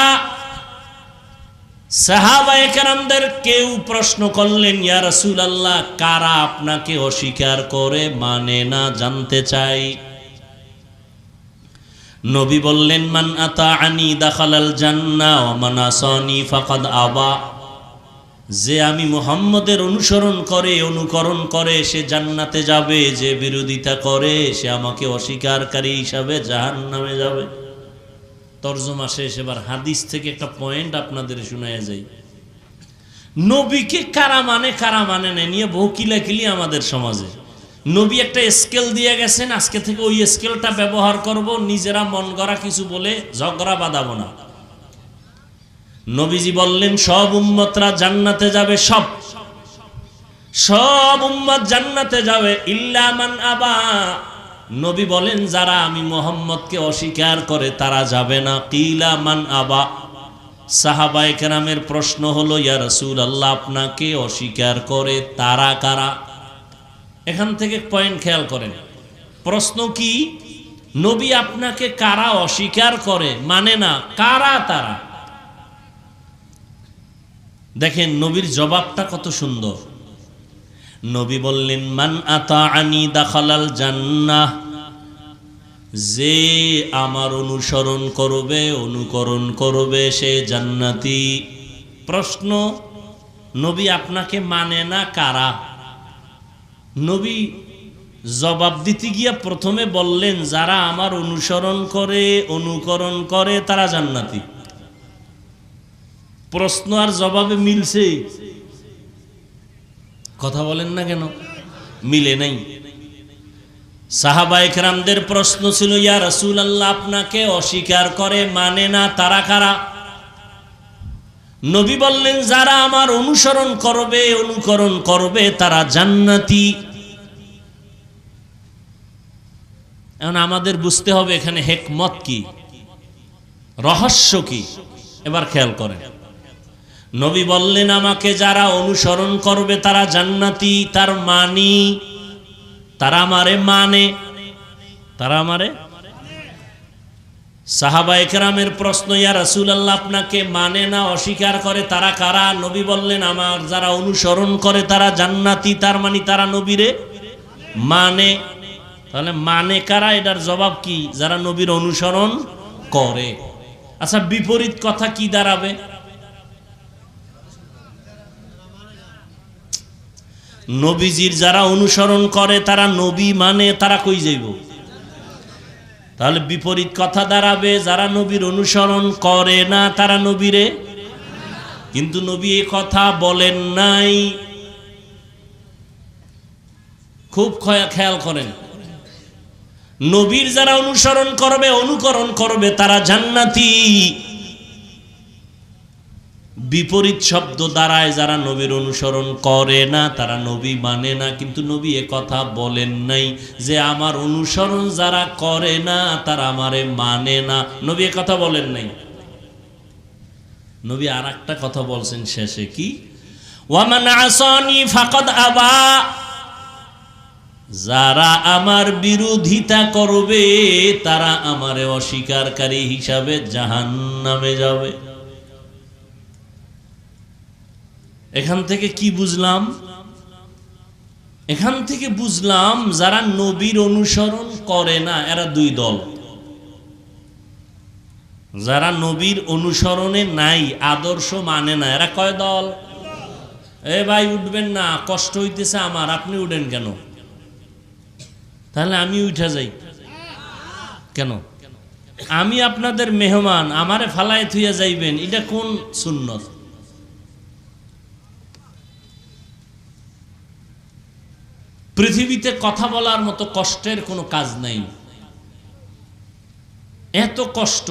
সাহাবায়ে কেরামদের কেউ প্রশ্ন করলেন, ইয়া রাসূলুল্লাহ, কারা আপনাকে অস্বীকার করে, মানে না, জানতে চাই। নবী বললেন, মান আতাআনি দাখালাল জান্নাহ ওয়া মান আসানি ফাকাদ আবা। যে আমি মুহাম্মদের অনুসরণ করে, অনুকরণ করে, সে জান্নাতে যাবে, যে বিরোধিতা করে সে আমাকে অস্বীকারকারী হিসাবে জাহান্নামে যাবে। তরজমা শেষ। এবার হাদিস থেকে একটা পয়েন্ট আপনাদের শোনায়া যায়। নবীকে কারা মানে না নিয়ে বহু কিলাকিলি আমাদের সমাজে। নবী একটা স্কেল দিয়ে গেছেন, আজকে থেকে ওই স্কেলটা ব্যবহার করব, নিজেরা মন গড়া কিছু বলে ঝগড়া বাঁধাবো না। নবীজি বললেন, সব উম্মতরা জান্নাতে যাবে, সব উম্মত জান্নাতে যাবে ইল্লা মান আবা। নবী বলেন, যারা আমি মুহাম্মদকে অস্বীকার করে তারা যাবে না। কিলা মান আবা। সাহাবায়ে কেরামের প্রশ্ন হলো, ইয়া রাসূলুল্লাহ, আপনাকে অস্বীকার করে তারা কারা? এখান থেকে পয়েন্ট খেয়াল করেন। প্রশ্ন কি? নবী আপনাকে কারা অস্বীকার করে, মানে না, কারা তারা? দেখেন নবীর জবাবটা কত সুন্দর। নবী বললেন, মান আতাআনি দাখালাল জান্নাহ। যে আমার অনুসরণ করবে, অনুকরণ করবে, সে জান্নাতি। প্রশ্ন, নবী আপনাকে মানে না কারা? নবী জবাব দিতে গিয়া প্রথমে বললেন, যারা আমার অনুসরণ করে, অনুকরণ করে তারা জান্নাতি। প্রশ্ন আর জবাবে মিলছে? কথা বলেন না কেন? মিলে নাই। সাহাবায়ে কেরামদের প্রশ্ন ছিল, ইয়া রাসূলুল্লাহ, আপনাকে অস্বীকার করে, মানে না, তারা কারা? নবী বললেন, যারা আমার অনুসরণ করবে, অনুকরণ করবে তারা জান্নাতি। এখন আমাদের বুঝতে হবে এখানে হিকমত কি, রহস্য কি। এবার খেয়াল করেন, নবী বললেন, আমাকে যারা অনুসরণ করবে তারা জান্নাতি, তার মানি তারা আমারে মানে, তারা আমারে। সাহাবায়ে কেরামের প্রশ্ন, ইয়া রাসূলুল্লাহ, আপনাকে মানে না, অস্বীকার করে তারা কারা? নবী বললেন, আমার যারা অনুসরণ করে তারা জান্নাতি, তার মানে তারা নবীরে মানে। তাহলে মানে কারা? এটার জবাব কি? যারা নবীর অনুসরণ করে। আচ্ছা, বিপরীত কথা কি দাঁড়াবে? নবীজির যারা অনুসরণ করে তারা নবী মানে, তারা কই যাইব? তাহলে বিপরীত কথা দাঁড়াবে, যারা নবীর অনুসরণ করে না তারা নবীরে। কিন্তু নবী এই কথা বলেন নাই। খুব খেয়াল করেন, নবীর যারা অনুসরণ করবে, অনুকরণ করবে তারা জান্নাতি। বিপরীত শব্দ দাঁড়ায়, যারা নবীর অনুসরণ করে না তারা নবী মানে না। কিন্তু নবী এ কথা বলেন নাই যে আমার অনুসরণ যারা করে না তারা আমারে মানে না। নবী এ কথা বলেন নাই। নবী আর একটা কথা বলছেন শেষে, কি? ওয়ামান আসানি ফাকাদ আবা। যারা আমার বিরোধিতা করবে তারা আমারে অস্বীকারকারী হিসাবে জাহান্নামে যাবে। এখান থেকে কি বুঝলাম? এখান থেকে বুঝলাম যারা নবীর অনুসরণ করে না এরা দুই দল। যারা নবীর অনুসরণে নাই, আদর্শ মানে না, এরা কয় দল? এ ভাই উঠবেন না, কষ্ট হইতেছে আমার, আপনি উঠেন কেন? তাহলে আমি উঠা যাই কেন? আমি আপনাদের মেহমান, আমারে ফালায় থুইয়া যাইবেন, এটা কোন সুন্নত? পৃথিবীতে কথা বলার মতো কষ্টের কোনো কাজ নাই। এত কষ্ট,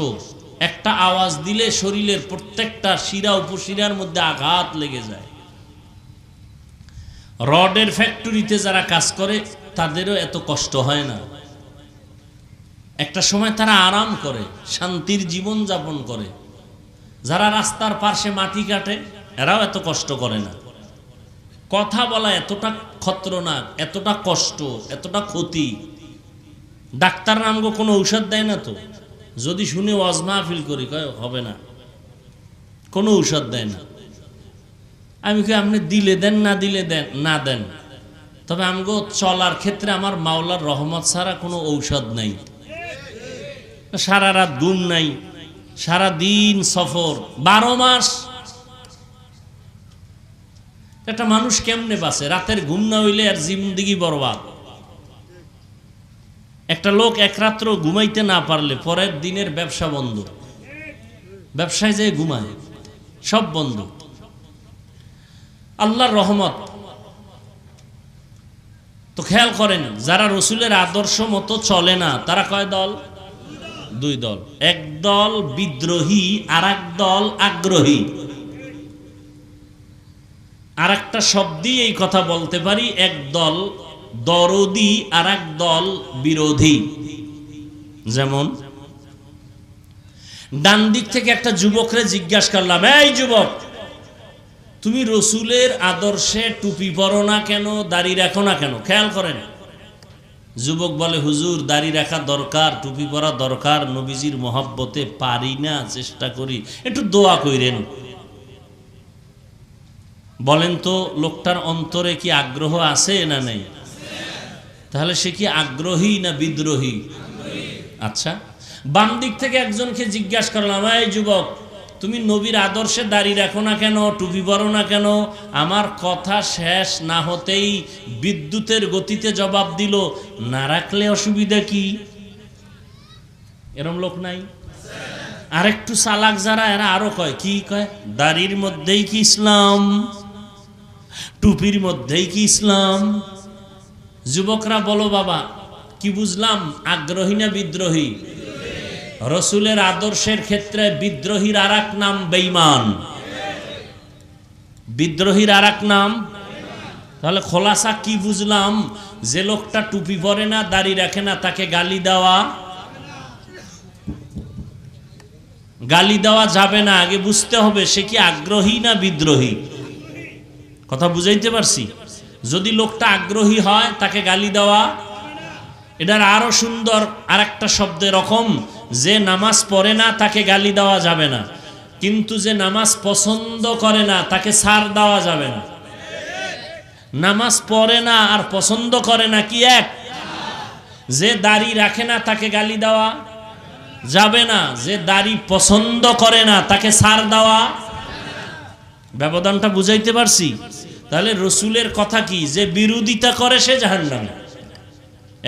একটা আওয়াজ দিলে শরীরের প্রত্যেকটা শিরা উপশিরার মধ্যে আঘাত লেগে যায়। রডের ফ্যাক্টরিতে যারা কাজ করে তাদেরও এত কষ্ট হয় না। একটা সময় তারা আরাম করে, শান্তির জীবন যাপন করে। যারা রাস্তার পাশে মাটি কাটে এরাও এত কষ্ট করে না। কথা বলা এতটা খতরনাক, এতটা কষ্ট, এতটা ক্ষতি। ডাক্তার নামগো কোনো ঔষধ দেয় না তো, যদি শুনে ওয়াজ মাহফিল করি কয় হবে না, কোনো ঔষধ দেয় না। আমি কি আপনি দিলে দেন, না দিলে দেন না দেন, তবে আমগো চলার ক্ষেত্রে আমার মাওলার রহমত ছাড়া কোনো ঔষধ নাই। সারা রাত ঘুম নাই, সারা দিন সফর, 12 মাস। একটা মানুষ কেমনে বাঁচে? রাতের ঘুম না হইলে আর জিন্দেগি বরবাদ। একটা লোক এক রাত্র ঘুমাইতে না পারলে পরের দিনের ব্যবসা বন্ধ, ব্যবসায় যেয়ে ঘুমায়, সব বন্ধ। আল্লাহর রহমত। তো খেয়াল করেন, যারা রসুলের আদর্শ মতো চলে না তারা কয় দল? 2 দল। এক দল বিদ্রোহী, আর এক দল আগ্রহী। আর একটা শব্দই এই কথা বলতে পারি, এক দল দরদি, আর এক দল বিরোধী। যেমন ডান দিক থেকে একটা যুবকরে জিজ্ঞাসা করলাম, এই যুবক, তুমি রসুলের আদর্শে টুপি পরো না কেন, দাড়ি রাখো না কেন? খেয়াল করেন, যুবক বলে, হুজুর দাড়ি রাখা দরকার, টুপি পরা দরকার, নবীজির মহব্বতে পারি না, চেষ্টা করি, একটু দোয়া কইরেন। বলেন তো, লোকটার অন্তরে কি আগ্রহ আছে না নেই? তাহলে সে কি আগ্রহী না বিদ্রোহী? আচ্ছা, বাম দিক থেকে একজনকে জিজ্ঞাসা করলাম, এই যুবক, তুমি নবীর আদর্শে দাড়ি রাখো না কেন, টুপি পরো না কেন? আমার কথা শেষ না হতেই বিদ্যুতের গতিতে জবাব দিল, না রাখলে অসুবিধা কি? এরম লোক নাই? আরেকটু চালাক যারা, এরা আরো কয়, কি কয়, দাড়ির মধ্যেই কি ইসলাম, টুপির মধ্যেই কি ইসলাম? যুবকরা বলো বাবা, কি বুঝলাম, আগ্রহী না বিদ্রোহী? রসুলের আদর্শের ক্ষেত্রে বিদ্রোহীর আর এক নাম বেঈমান। বিদ্রোহীর আর এক নাম। তাহলে খোলাসা কি বুঝলাম? যে লোকটা টুপি পরে না, দাড়ি রাখে না, তাকে গালি দেওয়া, গালি দেওয়া যাবে না। আগে বুঝতে হবে সে কি আগ্রহী না বিদ্রোহী। কথা বুঝাইতে পারছি? যদি লোকটা আগ্রহী হয় তাকে গালি দেওয়া। এটার আরো সুন্দর আর একটা শব্দ এরকম, যে নামাজ পড়ে না তাকে গালি দেওয়া যাবে না, কিন্তু যে নামাজ পছন্দ করে না তাকে ছাড় দেওয়া যাবে না। নামাজ পড়ে না আর পছন্দ করে না কি এক? যে দাড়ি রাখে না তাকে গালি দেওয়া যাবে না, যে দাড়ি পছন্দ করে না তাকে ছাড় দেওয়া। ব্যবধানটা বুঝাইতে পারছি? তাহলে রসুলের কথা কি, যে বিরোধিতা করে সে জাহান্নামী।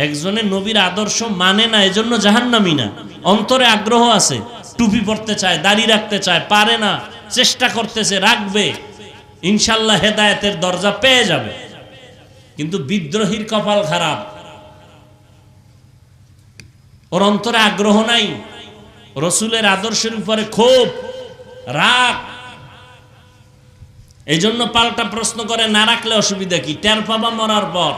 একজনে নবীর আদর্শ মানে না এজন্য জাহান্নামী না, অন্তরে আগ্রহ আছে, টুপি পরতে চায়, দাড়ি রাখতে চায়, পারে না, চেষ্টা করতেছে, রাখবে, ইনশাল্লাহ হেদায়েতের দরজা পেয়ে যাবে। কিন্তু বিদ্রোহীর কপাল খারাপ, ওর অন্তরে আগ্রহ নাই, রসুলের আদর্শের উপরে ক্ষোভ, রাগ। এই জন্য পাল্টা প্রশ্ন করে, না রাখলে অসুবিধা কি? টের পাবা মরার পর।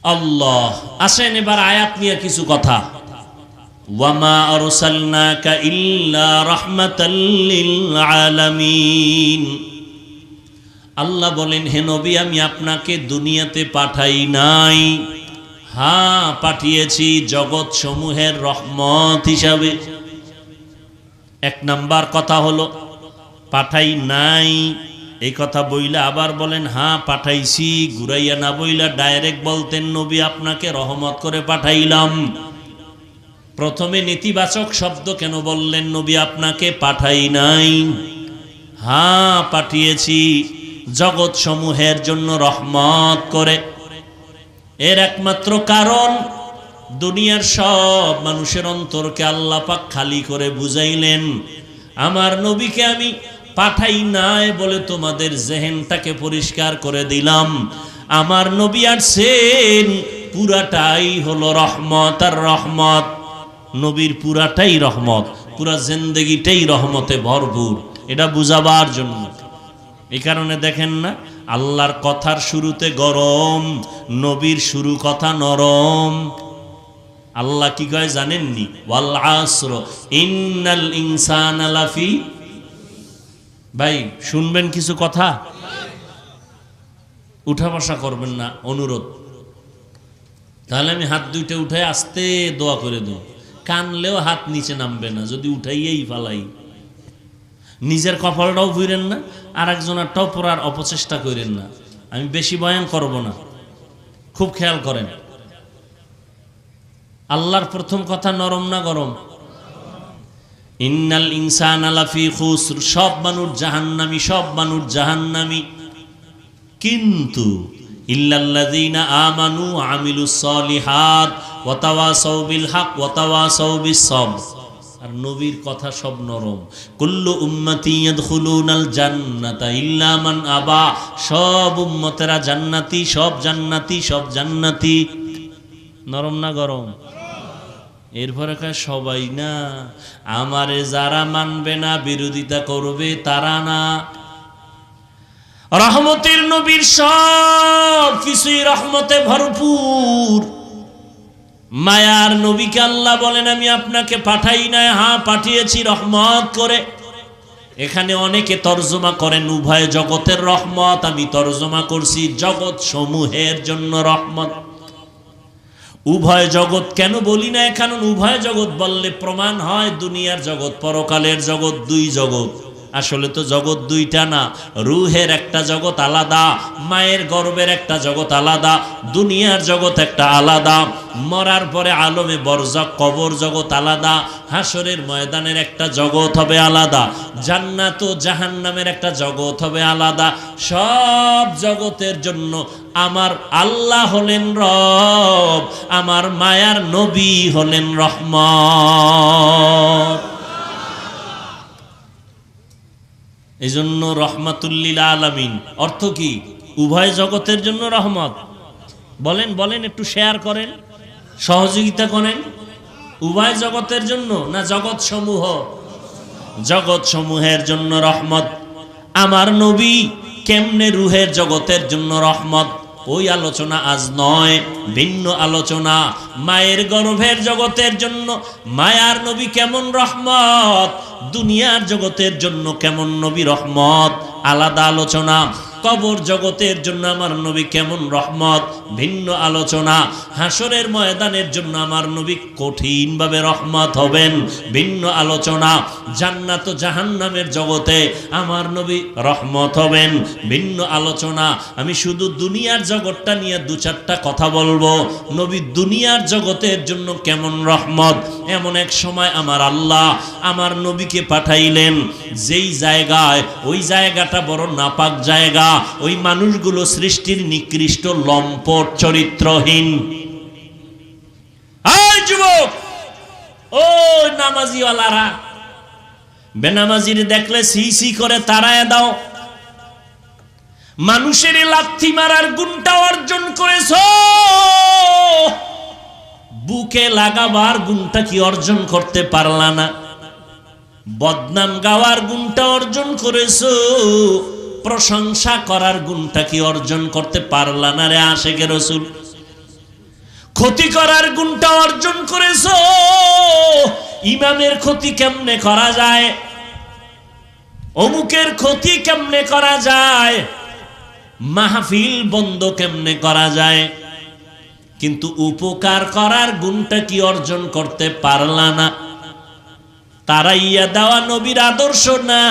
আল্লাহ। আসেন এবার আয়াত নিয়ে কিছু কথা। ওয়ামা আরসালনাকা ইল্লা রাহমাতাল লিল আলামিন। আল্লাহ বলেন, হে নবী, আমি আপনাকে দুনিয়াতে পাঠাই নাই, হ্যাঁ পাঠিয়েছি জগৎ সমূহের রহমত হিসাবে। এক নাম্বার কথা হলো পাঠাই নাই, এই কথা বইলা আবার বলেন হ্যাঁ পাঠাইছি, ঘুরাইয়া না বইলা ডাইরেক্ট বলতেন নবী আপনাকে রহমত করে পাঠাইলাম। প্রথমে নেতিবাচক শব্দ কেন বললেন? নবী আপনাকে পাঠাই নাই। হ্যাঁ পাঠিয়েছি, জগৎ সমূহের জন্য রহমত করে। এর একমাত্র কারণ দুনিয়ার সব মানুষের অন্তরকে আল্লাহ পাক খালি করে বুঝাইলেন, আমার নবীকে আমি পাঠাই নাই বলে তোমাদের জেহেনটাকে পরিষ্কার করে দিলাম। আমার নবী আসছেন পুরাটাই হলো রহমত আর রহমত। নবীর পুরাটাই রহমত, পুরা জিন্দেগিটাই রহমতে ভরপুর, এটা বুঝাবার জন্য। এই কারণে দেখেন না, আল্লাহর কথার শুরুতে গরম, নবীর শুরু কথা নরম। আল্লাহ কি কয় জানেননি? ওয়াল আসর ইন্নাল ইনসানা লাফি। ভাই শুনবেন কিছু কথা, উঠা বসা করবেন না, অনুরোধ। তাহলে আমি হাত দুইটা উঠাই আস্তে দোয়া করে দেব। কানলেও হাত নিচে নামবে না, যদি উঠাইয়েই ফালাই। নিজের কপালটাও ফুইরেন না, আর একজনেরটাও পড়ার অপচেষ্টা করেন না। আমি বেশি বয়ান করব না, খুব খেয়াল করেন। আল্লাহর প্রথম কথা নরম না গরম? ইন্নাল ইনসানা লাফি খুসর, সব মানুষ জাহান্নামী, সব মানুষ জাহান্নামী। কিন্তু ইল্লাল্লাযীনা আমানু ওয়া আমিলুস সলিহাত ওয়া তাওয়াসাউ বিল হক ওয়া তাওয়াসাউ বিস সবর। আর নবীর কথা সব নরম। কুল্লু উম্মতি ইয়াদখুলুনাল জান্নাতা ইল্লা মান আবা, সব উম্মতেরা জান্নাতি, সব জান্নাতি, সব জান্নাতি। নরম না গরম? এরপরে কয় সবাই না, আমারে যারা মানবে না, বিরোধিতা করবে, তারা না। রহমতের নবীর সব কিছুই রহমতে ভরপুর। মায়ার নবীকে আল্লাহ বলেন আমি আপনাকে পাঠাই নাই, হ্যাঁ পাঠিয়েছি রহমত করে। এখানে অনেকে তর্জমা করেন উভয় জগতের রহমত, আমি তর্জমা করছি জগৎ সমূহের জন্য রহমত। উভয় জগৎ কেন বলি না? কারণ উভয় জগৎ বললে প্রমাণ হয় দুনিয়ার জগৎ পরকালের জগৎ দুই জগৎ। আসলে তো জগৎ দুইটা না, রুহের একটা জগৎ আলাদা, মায়ের গর্ভের একটা জগৎ আলাদা, দুনিয়ার জগৎ একটা আলাদা, মরার পরে আলমে বরজাক কবর জগৎ আলাদা, হাসরের ময়দানের একটা জগৎ হবে আলাদা, জান্নাত ও জাহান্নামের একটা জগৎ হবে আলাদা। সব জগতের জন্য আমার আল্লাহ হলেন রব, আমার মায়ার নবী হলেন রহমত। এই জন্য রহমাতুল্লিল আলামিন অর্থ কি? উভয় জগতের জন্য রহমত। বলেন বলেন, একটু শেয়ার করেন, সহযোগিতা করেন। উভয় জগতের জন্য না জগৎ সমূহ? জগৎ সমূহের জন্য রহমত। আমার নবী কেমনে রুহের জগতের জন্য রহমত, ওই আলোচনা আজ নয়, ভিন্ন আলোচনা। মায়ের গর্ভের জগতের জন্য মায়ার নবী কেমন রহমত, দুনিয়ার জগতের জন্য কেমন নবী রহমত, আলাদা আলোচনা। কবর জগতের জন্য আমার নবী কেমন রহমত, ভিন্ন আলোচনা। হাসরের ময়দানের জন্য আমার নবী কঠিনভাবে রহমত হবেন, ভিন্ন আলোচনা। জান্নাত ও জাহান্নামের জগতে আমার নবী রহমত হবেন, ভিন্ন আলোচনা। আমি শুধু দুনিয়ার জগৎটা নিয়ে দু চারটা কথা বলবো। নবী দুনিয়ার জগতের জন্য কেমন রহমত। এমন এক সময় আমার আল্লাহ আমার নবীকে পাঠাইলেন যেই জায়গায়, ওই জায়গাটা বড় নাপাক জায়গা, ওই মানুষগুলো সৃষ্টির নিকৃষ্ট, লম্পট, চরিত্রহীন। এই যুবক, ও নামাজিওয়ালারা, বেনামাজির দেখলে সি সি করে তাড়ায় দাও। মানুষের লাথি মারার গুণটা অর্জন করেছ, বুকে লাগাবার গুণটা কি অর্জন করতে পারলা না? বদনাম গাওয়ার গুণটা অর্জন করেছো, প্রশংসা করার গুণটা কি অর্জন করতে পারলা না রে আশেকে রাসূল? ক্ষতি করার গুণটা অর্জন করেছো, ইমামের ক্ষতি কেমনে করা যায়, অমুকের ক্ষতি কেমনে করা যায়, মাহফিল বন্ধ কেমনে করা যায়, কিন্তু উপকার করার গুণটা কি অর্জন করতে পারলা না? তারাইয়া দেওয়া নবীর আদর্শ না,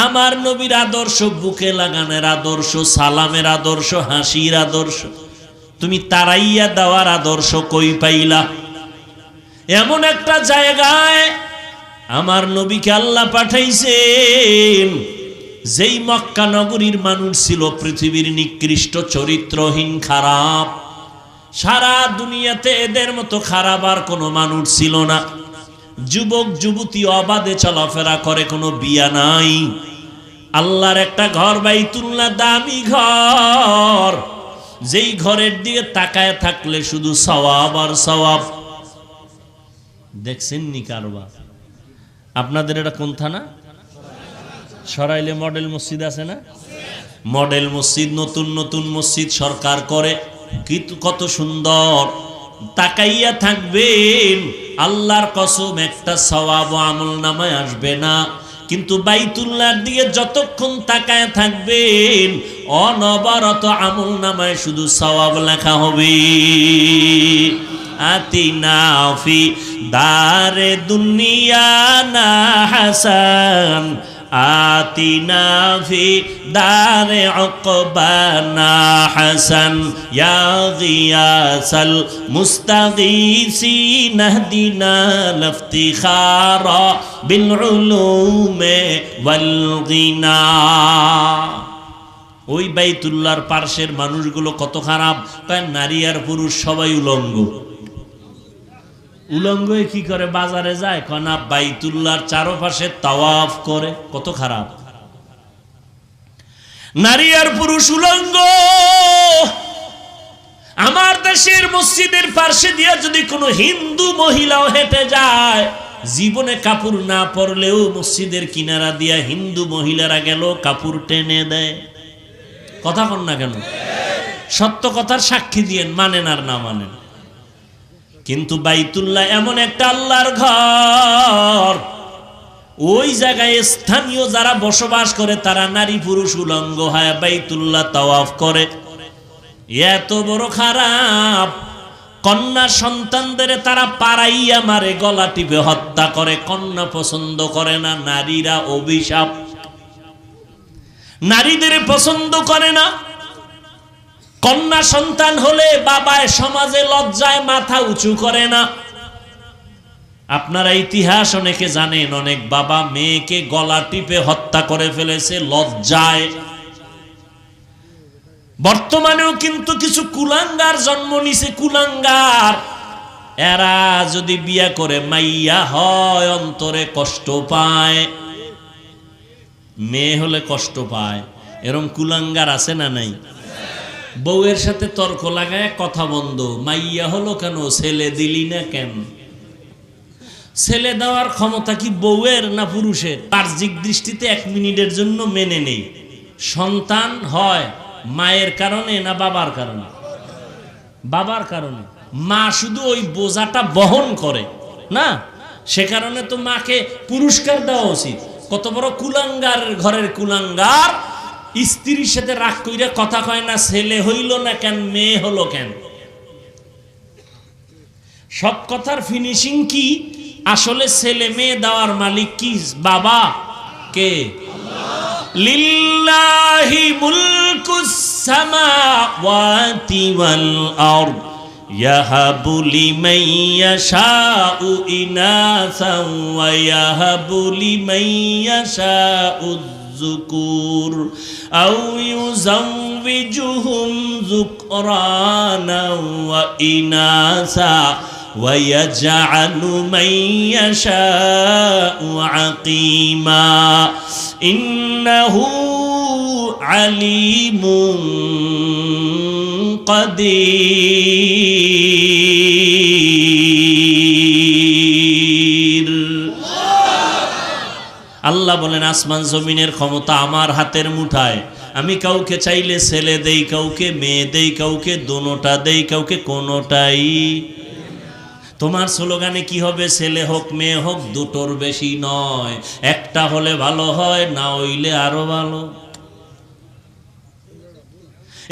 আমার নবীর আদর্শ বুকে লাগানোর আদর্শ, সালামের আদর্শ, হাসির আদর্শ। তুমি তারাইয়া দেওয়ার আদর্শ কই পাইলা? এমন একটা জায়গায় আমার নবীকে আল্লাহ পাঠাইছেন, যেই মক্কা নগরীর মানুষ ছিল পৃথিবীর নিকৃষ্ট চরিত্রহীন, খারাপ। সারা দুনিয়াতে এদের মতো খারাপ আর কোনো মানুষ ছিল না। যুবক যুবতী অবাধে চলাফেরা করে, কোনো বিয়া নাই। আল্লাহর একটা ঘর বাইতুল্লাহ, দামি ঘর, যেই ঘরের দিকে তাকায় থাকলে শুধু সওয়াব আর সওয়াব। দেখছেন নি কারবা? আপনাদের এটা কোন থানা? সরাইলে মডেল মসজিদ আছে না? মডেল মসজিদ, নতুন নতুন মসজিদ সরকার করে, কিন্তু কত সুন্দর। তাকাইয়া থাকবেন, আল্লাহর কসম একটা সওয়াব আমল নামায় আসবে না। কিন্তু বাইতুল্লাহর দিকে যতক্ষণ তাকায় থাকবেন, অনবরত আমল নামায় শুধু সওয়াব লেখা হবে। আতিনা ফি দারে দুনিয়া না হাসান, আতিনা ফি দারে উকবানা হাসান, ইয়া গিয়াসাল মুস্তাগীসিন নাহদিনা লাফতিখারা বিল উলুমে ওয়াল গিনা। ওই বাইতুল্লাহর পার্শ্বের মানুষগুলো কত খারাপ, তাই নারী আর পুরুষ সবাই উলঙ্গ। উলঙ্গ কি করে বাজারে যায়? কনা বাইতুল্লাহর চারপাশে তাওয়াফ করে। কত খারাপ! নারী আর পুরুষ উলঙ্গ। আমার দেশের মসজিদের পাশে দিয়ে যদি কোনো হিন্দু মহিলাও হেঁটে যায়, জীবনে কাপড় না পরলেও মসজিদের কিনারা দিয়া হিন্দু মহিলারা গেল কাপড় টেনে দেয়। কথা কন না কেন? সত্য কথার সাক্ষী দিয়েন, মানেন আর না মানেন। কিন্তু বাইতুল্লাহ এমন একটা আল্লাহর ঘর, ওই জায়গায় স্থানীয় যারা বসবাস করে তারা নারী পুরুষ উলঙ্গ হয় বাইতুল্লাহ তাওয়াফ করে। এত বড় খারাপ, কন্যা সন্তানদের তারা পাড়াইয়া মারে, গলা টিপে হত্যা করে। কন্যা পছন্দ করে না, নারীরা অভিশাপ। নারীদের পছন্দ করে না। কন্যা সন্তান হলে বাবায় সমাজে লজ্জায় মাথা উঁচু করে না। আপনারা ইতিহাস অনেকে জানেন, অনেক বাবা মেয়েকে গলা টিপে হত্যা করে ফেলেছে লজ্জায়। বর্তমানেও কিন্তু কিছু কুলাঙ্গার জন্ম নিছে, কুলাঙ্গার। এরা যদি বিয়া করে মাইয়া হয়, অন্তরে কষ্ট পায়, মেয়ে হলে কষ্ট পায়। এরকম কুলাঙ্গার আছে না নাই? বউয়ের সাথে তর্ক লাগায় কথা বন্ধ, মাইয়া হলো কেন, ছেলে দিলি না কেন? ছেলে দেওয়ার ক্ষমতা কি বউয়ের না পুরুষের? বাহ্যিক দৃষ্টিতে 1 মিনিটের জন্য মেনে নেই। সন্তান হয় মায়ের কারণে না বাবার কারণে? বাবার কারণে। মা শুধু ওই বোঝাটা বহন করে না, সে কারণে তো মাকে পুরস্কার দেওয়া উচিত। কত বড় কুলাঙ্গার ঘরের কুলাঙ্গার, স্ত্রীর সাথে রাগ কইরা কথা কয় না, ছেলে হইল না কেন, মেয়ে হলো কেন। সব কথার ফিনিশিং কি? আসলে ছেলে মেয়ে দেওয়ার মালিক কি? বাবা কে? লিল্লাহি মুলকুস সামাওয়াতি ওয়াল আরদ ইয়াহাবু লিমান ইয়াশাউ ইনাসান ওয়া ইয়াহাবু লিমান ইয়াশাউ যুকুর আও ইউযাওবিজুহুম যুকরানা ওয়া ইনাসা ওয়া ইয়াজআলু মান ইয়াশাউ আকিমা ইন্নাহু আলিমুন কাদির। আল্লাহ বলেন, আসমান জমিনের ক্ষমতা আমার হাতের মুঠায়। আমি কাউকে চাইলে ছেলে দেই, কাউকে মেয়ে দেই, কাউকে দোনোটা দেই, কাউকে কোনোটাই। তোমার স্লোগানে কি হবে? ছেলে হোক মেয়ে হোক, দুটোর বেশি নয়। একটা হলে ভালো হয়, না হইলে আরো ভালো।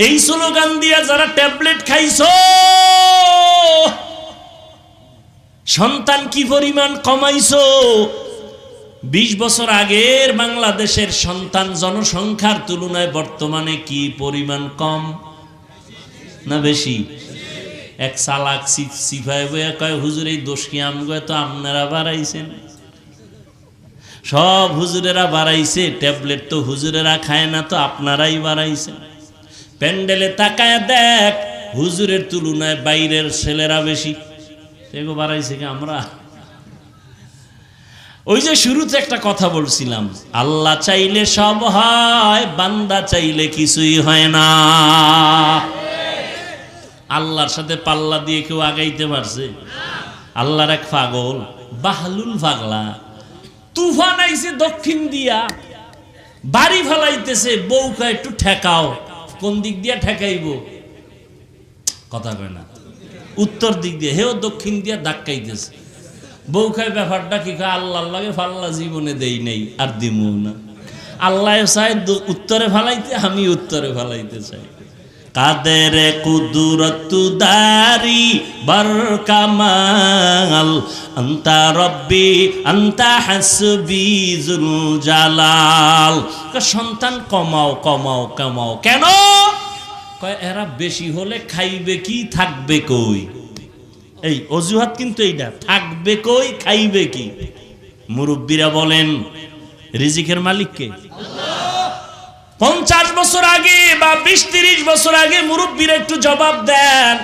এই স্লোগান দিয়া যারা ট্যাবলেট খাইছো, সন্তান কি পরিমাণ কমাইছো। 20 বছর আগের বাংলাদেশের সন্তান জনসংখ্যার তুলনায় বর্তমানে কি পরিমাণ কম না বেশি? এক চালাক সিফাই বইয়া কয় হুজুর এই দোষ কি আমগো তো আপনারা বাড়াইছেন, সব হুজুরেরা বাড়াইছে, ট্যাবলেট তো হুজুরেরা খায় না তো আপনারাই বাড়াইছেন। প্যান্ডেলে তাকায় দেখ হুজুরের তুলনায় বাইরের ছেলেরা বেশি, এগো বাড়াইছে কি আমরা? ওই যে শুরুতে একটা কথা বলছিলাম, আল্লাহ চাইলে সব হয়, বান্দা চাইলে কিছুই হয় না। আল্লাহর সাথে পাল্লা দিয়ে কেউ আগাইতে পারছে? আল্লাহর এক পাগল বাহলুল পাগলা, তুফান আইছে দক্ষিণ দিয়া, বাড়ি ফেলাইতেছে, বউকা একটু ঠেকাও, কোন দিক দিয়া ঠেকাইব? কথা কয় না, উত্তর দিক দিয়ে, হেও দক্ষিণ দিয়া ধাক্কাইতেছে। বউখায় ব্যাপারটা কি কয়, আল্লাহর লাগে ফাল্লা জীবনে দেই নেই আর দিমু না। আল্লাহ চাই উত্তরে ফালাইতে, আমি উত্তরে ফালাইতে চাই। কাদের কুদরতু দারি বরকামাল আনতা রব্বি আনতা হাসবি যুল জালাল। সন্তান কমাও কমাও কমাও, কেন? কয় এরা বেশি হলে খাইবে কি, থাকবে কই? এই অজুহাত কিন্তু এইটা, থাকবে কই, খাইবে কি? মুরব্বীরা বলেন রিজিকের মালিক কে? 50 বছর আগে বা 20-30 বছর আগে মুরব্বীরা একটু জবাব দেন।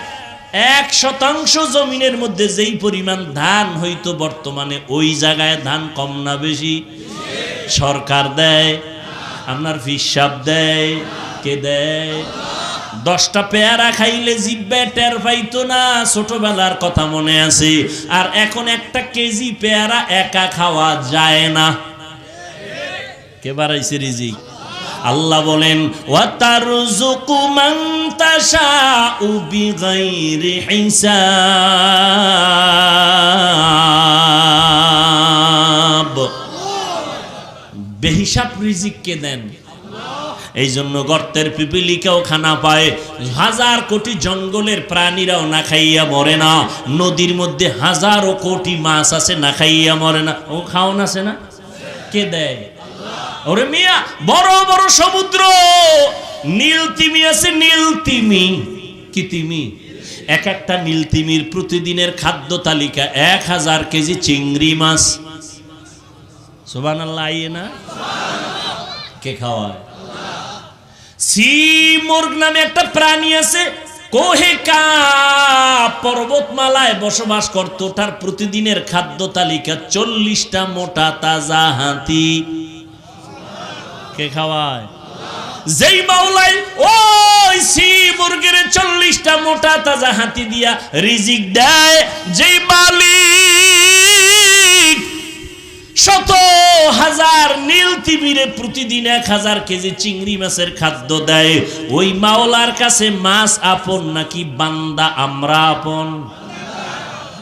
1% জমিনের মধ্যে যেই পরিমাণ ধান হইতো, বর্তমানে ওই জায়গায় ধান কম না বেশি? সরকার দেয়? আপনার হিসাব দেয়? কে দেয়? 10টা পেয়ারা খাইলে জিব্বে টের পাইতো না, ছোটবেলার কথা মনে আছে। আর এখন 1 কেজি পেয়ারা একা খাওয়া যায় না। কে বাড়াইছে রিজিক? আল্লাহ বলেন ওয়াতারযুকু মান তাশাউ বিগাইরি হিসাব। বেহিসাব রিজিক কে দেন? এই জন্য গর্তের পিপিলিকাও খানা পায়, 1000 কোটি জঙ্গলের প্রাণীরাও না খাইয়া মরে না, নদীর মধ্যে 1000 কোটি মাছ আছে না খাইয়া মরে না, ও খাওন আছে না? কে দেয়? ওরে মিয়া, বড় বড় সমুদ্র, নীল তিমি আছে, নীল তিমি। কি তিমি? এক একটা নীল তিমির প্রতিদিনের খাদ্য তালিকা 1000 কেজি চিংড়ি মাছ। সুবহানাল্লাহ, আইয়ে না? কে খাওয়ায়? সি মুরগ নামে একটা প্রাণী আছে, কোহে কাপ পর্বতমালায় বসবাস করত, তার প্রতিদিনের খাদ্য তালিকা 40টা মোটা তাজা হাতি। কে খাওয়ায়? যেই মাওলাই ওই সি মুরগের 40টা মোটা তাজা হাতি দিয়া রিজিক দেয়, যেই মালিক শত হাজার নীল তিমিরে প্রতিদিন 1000 কেজি চিংড়ি মাছের খাদ্য দেয়, ওই মাওলার কাছে মাছ আপন নাকি বান্দা আমরা আপন?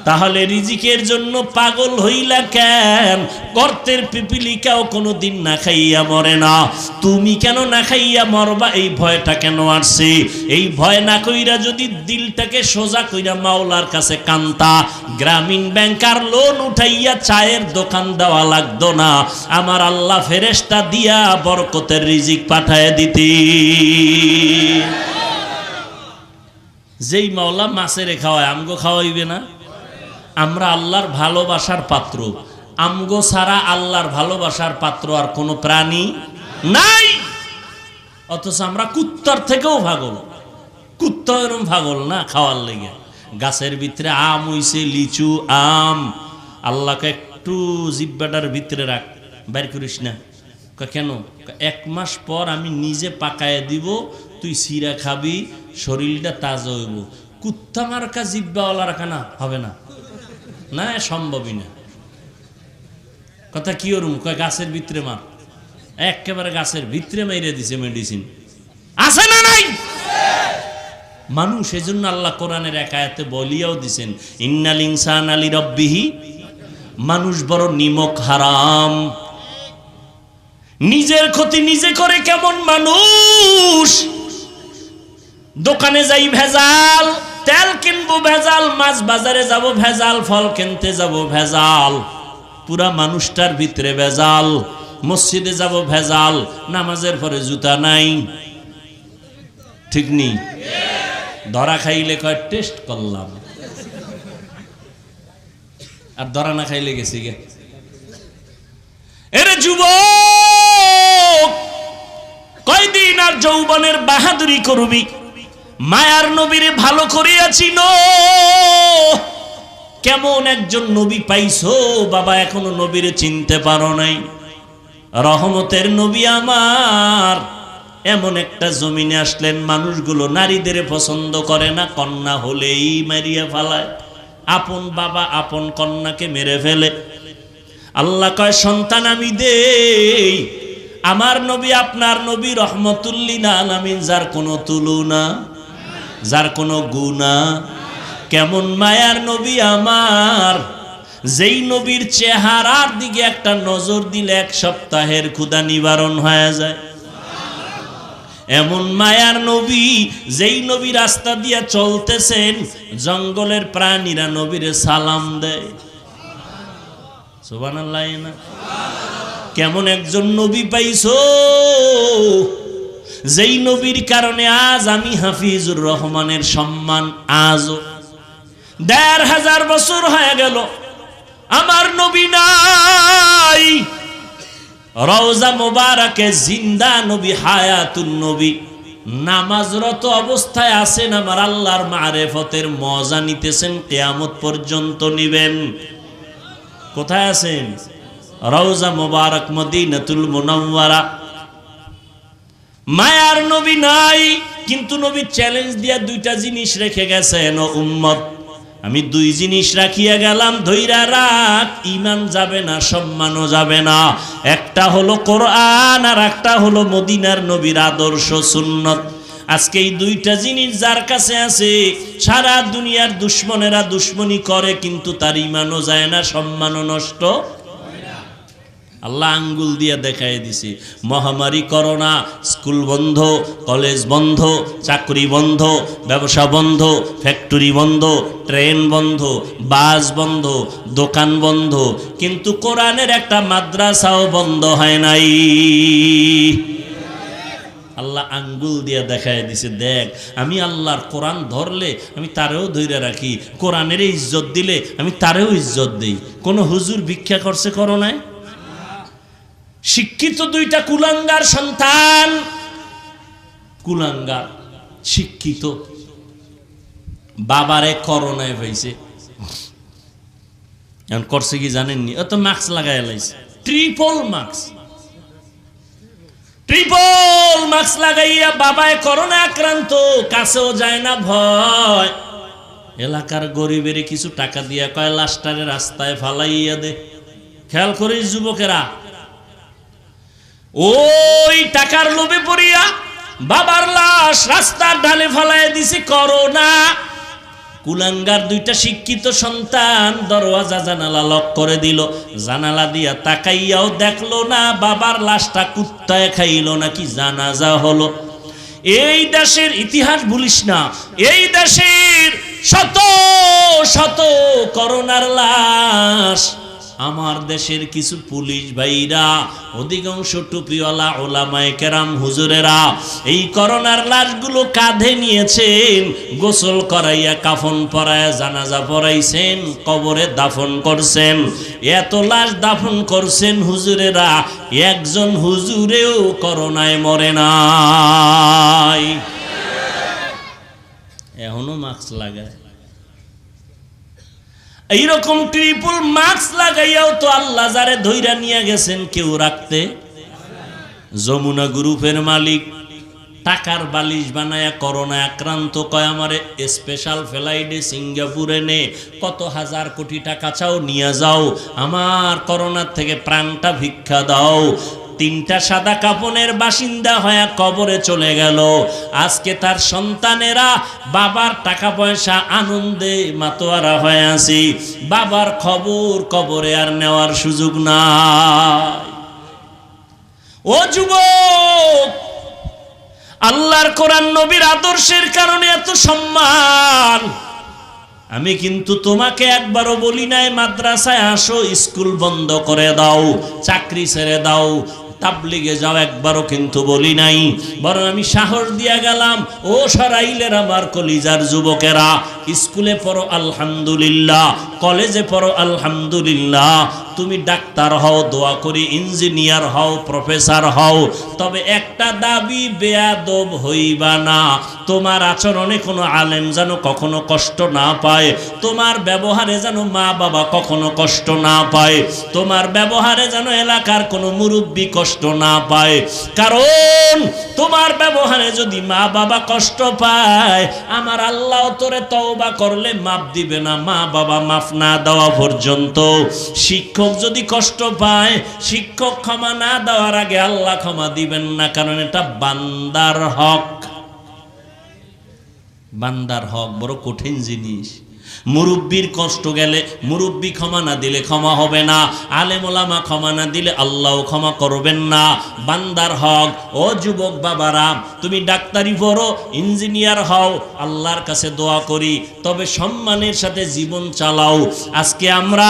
তাহলে রিজিকের জন্য পাগল হইলা কেন? গর্তের পিপিলিকাও কোনোদিন না খাইয়া মরে না, তুমি কেন না খাইয়া মরবা? এই ভয়টা কেন আসছে? এই ভয় না কইরা যদি দিলটাকে সোজা কইরা মাওলার কাছে কান্তা, গ্রামীণ ব্যাংকার লোন উঠাইয়া চায়ের দোকান দেওয়া লাগতো না, আমার আল্লাহ ফেরেশতা দিয়া বরকতের রিজিক পাঠায় দিতি। যেই মাওলা মাছেরে খাওয়ায়, আমগো খাওয়াইবে না? আমরা আল্লাহর ভালোবাসার পাত্র, আমগো ছাড়া আল্লাহর ভালোবাসার পাত্র আর কোনো প্রাণী নাই। অথচ আমরা কুত্তার থেকেও পাগল। কুত্তা এরকম পাগল না খাওয়ার লেগে। গাছের ভিতরে আম হইছে, লিচু আম, আল্লাহকে একটু জিব্বাটার ভিতরে রাখ, বাইর করিস না। কেন? 1 মাস পর আমি নিজে পাকায় দিব, তুই সিরা খাবি, শরীরটা তাজা হইব। কুত্তা মার্কা জিব্বাওয়ালা রাখা না হবে না, না সম্ভবই না। কথা কি ওরম? কয় গাছের ভিতরে মার, একেবারে গাছের ভিতরে মাইরে দিছে মেডিসিন। আছে না নাই? মানুষ এজন্য আল্লাহ কোরআনের এক আয়াতে বলিয়াও দিছেন, ইন্নাল ইনসানা লিরাব্বিহি, মানুষ বড় নিমক হারাম। নিজের ক্ষতি নিজে করে কেমন মানুষ? দোকানে যাই ভেজাল, তেল কিনবো ভেজাল, মাছ বাজারে যাব ভেজাল, ফল কিনতে যাব ভেজাল, পুরা মানুষটার ভিতরে ভেজাল। মসজিদে যাব ভেজাল, নামাজের পরে জুতা নাই, ঠিক নেই? ধরা খাইলে কয় টেস্ট করলাম, আর ধরা না খাইলে গেছি গে। এরে যুবক, কয়দিন আর যৌবনের বাহাদুরি করবি? মায়ার নবীরে ভালো করিয়া চিনো। কেমন একজন নবী পাইছো বাবা, এখনো নবীরে চিনতে পারো নাই। রহমতের নবী আমার এমন একটা জমিনে আসলেন, মানুষগুলো নারীদের পছন্দ করে না, কন্যা হলেই মারিয়া ফেলায়। আপন বাবা আপন কন্যাকে মেরে ফেলে। আল্লাহ কয় সন্তান আমি দেই। আমার নবী আপনার নবী রহমতুল্লিল আলামিন, যার কোনো তুলনা, যার কোনো গুণা। কেমন মায়ার নবী আমার, যেই নবীর চেহারার দিকে একটা নজর দিলে এক সপ্তাহের ক্ষুধা নিবারণ হয়ে যায়। এমন মায়ার নবী, যেই নবী রাস্তা দিয়া চলতেছেন, জঙ্গলের প্রাণীরা নবীরে সালাম দেয়। সুবহানাল্লাহ না? কেমন একজন নবী পাইছো, যেই নবীর কারণে আজ আমি হাফিজুর রহমানের সম্মান আজও। ১৫০০ বছর হয়ে গেল আমার নবী নাই। রওজা মোবারকে জিন্দা নবী, হায়াতুন নবী, নামাজরত অবস্থায় আছেন, আমার আল্লাহর মারেফতের মজা নিতেছেন, কিয়ামত পর্যন্ত নিবেন। কোথায় আছেন? রওজা মোবারক মদিনাতুল মুনাওয়ারা। মায়ার নবী নাই, কিন্তু নবী চ্যালেঞ্জ দিয়া দুইটা জিনিস রেখে গেছেন, ও উম্মত আমি দুই জিনিস রাখিয়া গেলাম, ধৈরা রাখ, ঈমান যাবে না, সম্মানও যাবে না। একটা হলো কোরআন, আর একটা হলো মদিনার নবীর আদর্শ সুন্নত। আজকে এই দুইটা জিনিস যার কাছে আছে, সারা দুনিয়ার দুশ্মনেরা দুশ্মনী করে, কিন্তু তার ঈমানও যায় না, সম্মানও নষ্ট। আল্লাহ আঙ্গুল দিয়ে দেখাই দিছি। মহামারী করোনা, স্কুল বন্ধ, কলেজ বন্ধ, চাকরি বন্ধ, ব্যবসা বন্ধ, ফ্যাক্টরি বন্ধ, ট্রেন বন্ধ, বাস বন্ধ, দোকান বন্ধ, কিন্তু কোরআনের একটা মাদ্রাসাও বন্ধ হয় নাই। আল্লাহ আঙ্গুল দিয়ে দেখাই দিছে, দেখ আমি আল্লাহর কোরআন ধরলে আমি তারেও ধরে রাখি, কোরআনের ইজ্জত দিলে আমি তারেও ইজ্জত দিই। কোন হুজুর ভিক্ষা করছে করোনায়? শিক্ষিত দুইটা কুলাঙ্গার সন্তান, কুলাঙ্গার শিক্ষিত, বাবারে করোনায় হয়েছে। এখন করছে কি জানেননি? ও তো মাস্ক লাগাই লাইছে, ট্রিপল মাস্ক লাগাইয়া বাবায় করোনা আক্রান্ত, কাছেও যায় না ভয়। এলাকার গরিবের কিছু টাকা দিয়া কয় লাশটারে রাস্তায় ফালাইয়া দে। খেয়াল করিস যুবকেরা, ওই টাকার লোভে পড়িয়া বাবার লাশ রাস্তার ঢালে ফালাইয়া দিছে করোনা। কুলাঙ্গার দুইটা শিক্ষিত সন্তান দরওয়াজা জানালা লক করে দিল, জানালা দিয়া তাকাইয়াও দেখলো না বাবার লাশটা কুত্তায় খাইলো নাকি জানাজা হলো। এই দেশের ইতিহাস ভুলিস না, এই দেশের শত শত করোনার লাশ। আমার দেশের কিছু পুলিশ ভাইরা, অধিকাংশ টুপিওয়ালা ওলামায়ে কেরাম হুজুরেরা এই করোনার লাশগুলো কাঁধে নিয়েছেন, গোসল করাইয়া কাফন পরাইয়া জানাজা পড়াইছেন, কবরে দাফন করছেন। এত লাশ দাফন করছেন হুজুরেরা, একজন হুজুরেও করোনায় মরে নাই। এখনো মাস্ক লাগায়। এইরকম ট্রিপল মাস্ক লাগাইয়াও তো আল্লাহ যারে ধইরা নিয়ে গেছেন কেউ রাখতে। যমুনা গ্রুপের মালিক টাকার বালিশ বানায়া করোনা আক্রান্ত, কয় আমারে স্পেশাল ফ্লাইটে সিঙ্গাপুরে নে, কত হাজার কোটি টাকা চাও নিয়ে যাও, আমার করোনার থেকে প্রাণটা ভিক্ষা দাও। 3টা সাদা কাফনের বাসিন্দা হয়ে কবরে চলে গেল। আজকে তার সন্তানেরা বাবার টাকা পয়সা আনন্দে মাতোয়ারা হয়ে আছে, বাবার খবর কবরে আর নেওয়ার সুযোগ নাই। ও যুবক, আল্লাহর কোরআন নবীর আদর্শের কারণে এত সম্মান। আমি কিন্তু তোমাকে একবারও বলি নাই মাদ্রাসায় আসো, স্কুল বন্ধ করে দাও, চাকরি ছেড়ে দাও, তাবলিগে যাও একবারও কিন্তু বলি নাই, বরং আমি সাহস দিয়া গেলাম, ও সরাইলের আমার কলিজার যুবকেরা, স্কুলে পড়ো আলহামদুলিল্লাহ, কলেজে পড়ো আলহামদুলিল্লাহ, তুমি ডাক্তার হও, দোয়া করি ইঞ্জিনিয়ার হও, প্রফেসর হও, তবে একটা দাবি, বেয়াদব হইবা না। তোমার আচরণে কোনো আলেম যেন কখনো কষ্ট না পায়, তোমার ব্যবহারে যেন মা বাবা কখনো কষ্ট না পায়, তোমার ব্যবহারে যেন এলাকার কোনো মুরব্বী কষ্ট না পায়। কারণ তোমার ব্যবহারে যদি মা বাবা কষ্ট পায়, আমার আল্লাহ তোরে তওবা করলে মাফ দিবে না, মা বাবা মাফ না দেওয়া পর্যন্ত। শিক্ষক যদি কষ্ট পায়, শিক্ষক ক্ষমা না দেওয়ার আগে আল্লাহ ক্ষমা দিবেন না, কারণ এটা বান্দার হক। বান্দার হক বড় কঠিন জিনিস। মুরব্বির কষ্ট গেলে মুরব্বি ক্ষমা না দিলে ক্ষমা হবে না, আলেম ওলামা ক্ষমা না দিলে আল্লাহ ক্ষমা করবেন না। বান্দার হক। ও যুবক বাবারা, তুমি ডাক্তারি পড়ো, ইঞ্জিনিয়ার হও, আল্লাহর কাছে দোয়া করি, তবে সম্মানের সাথে জীবন চালাও। আজকে আমরা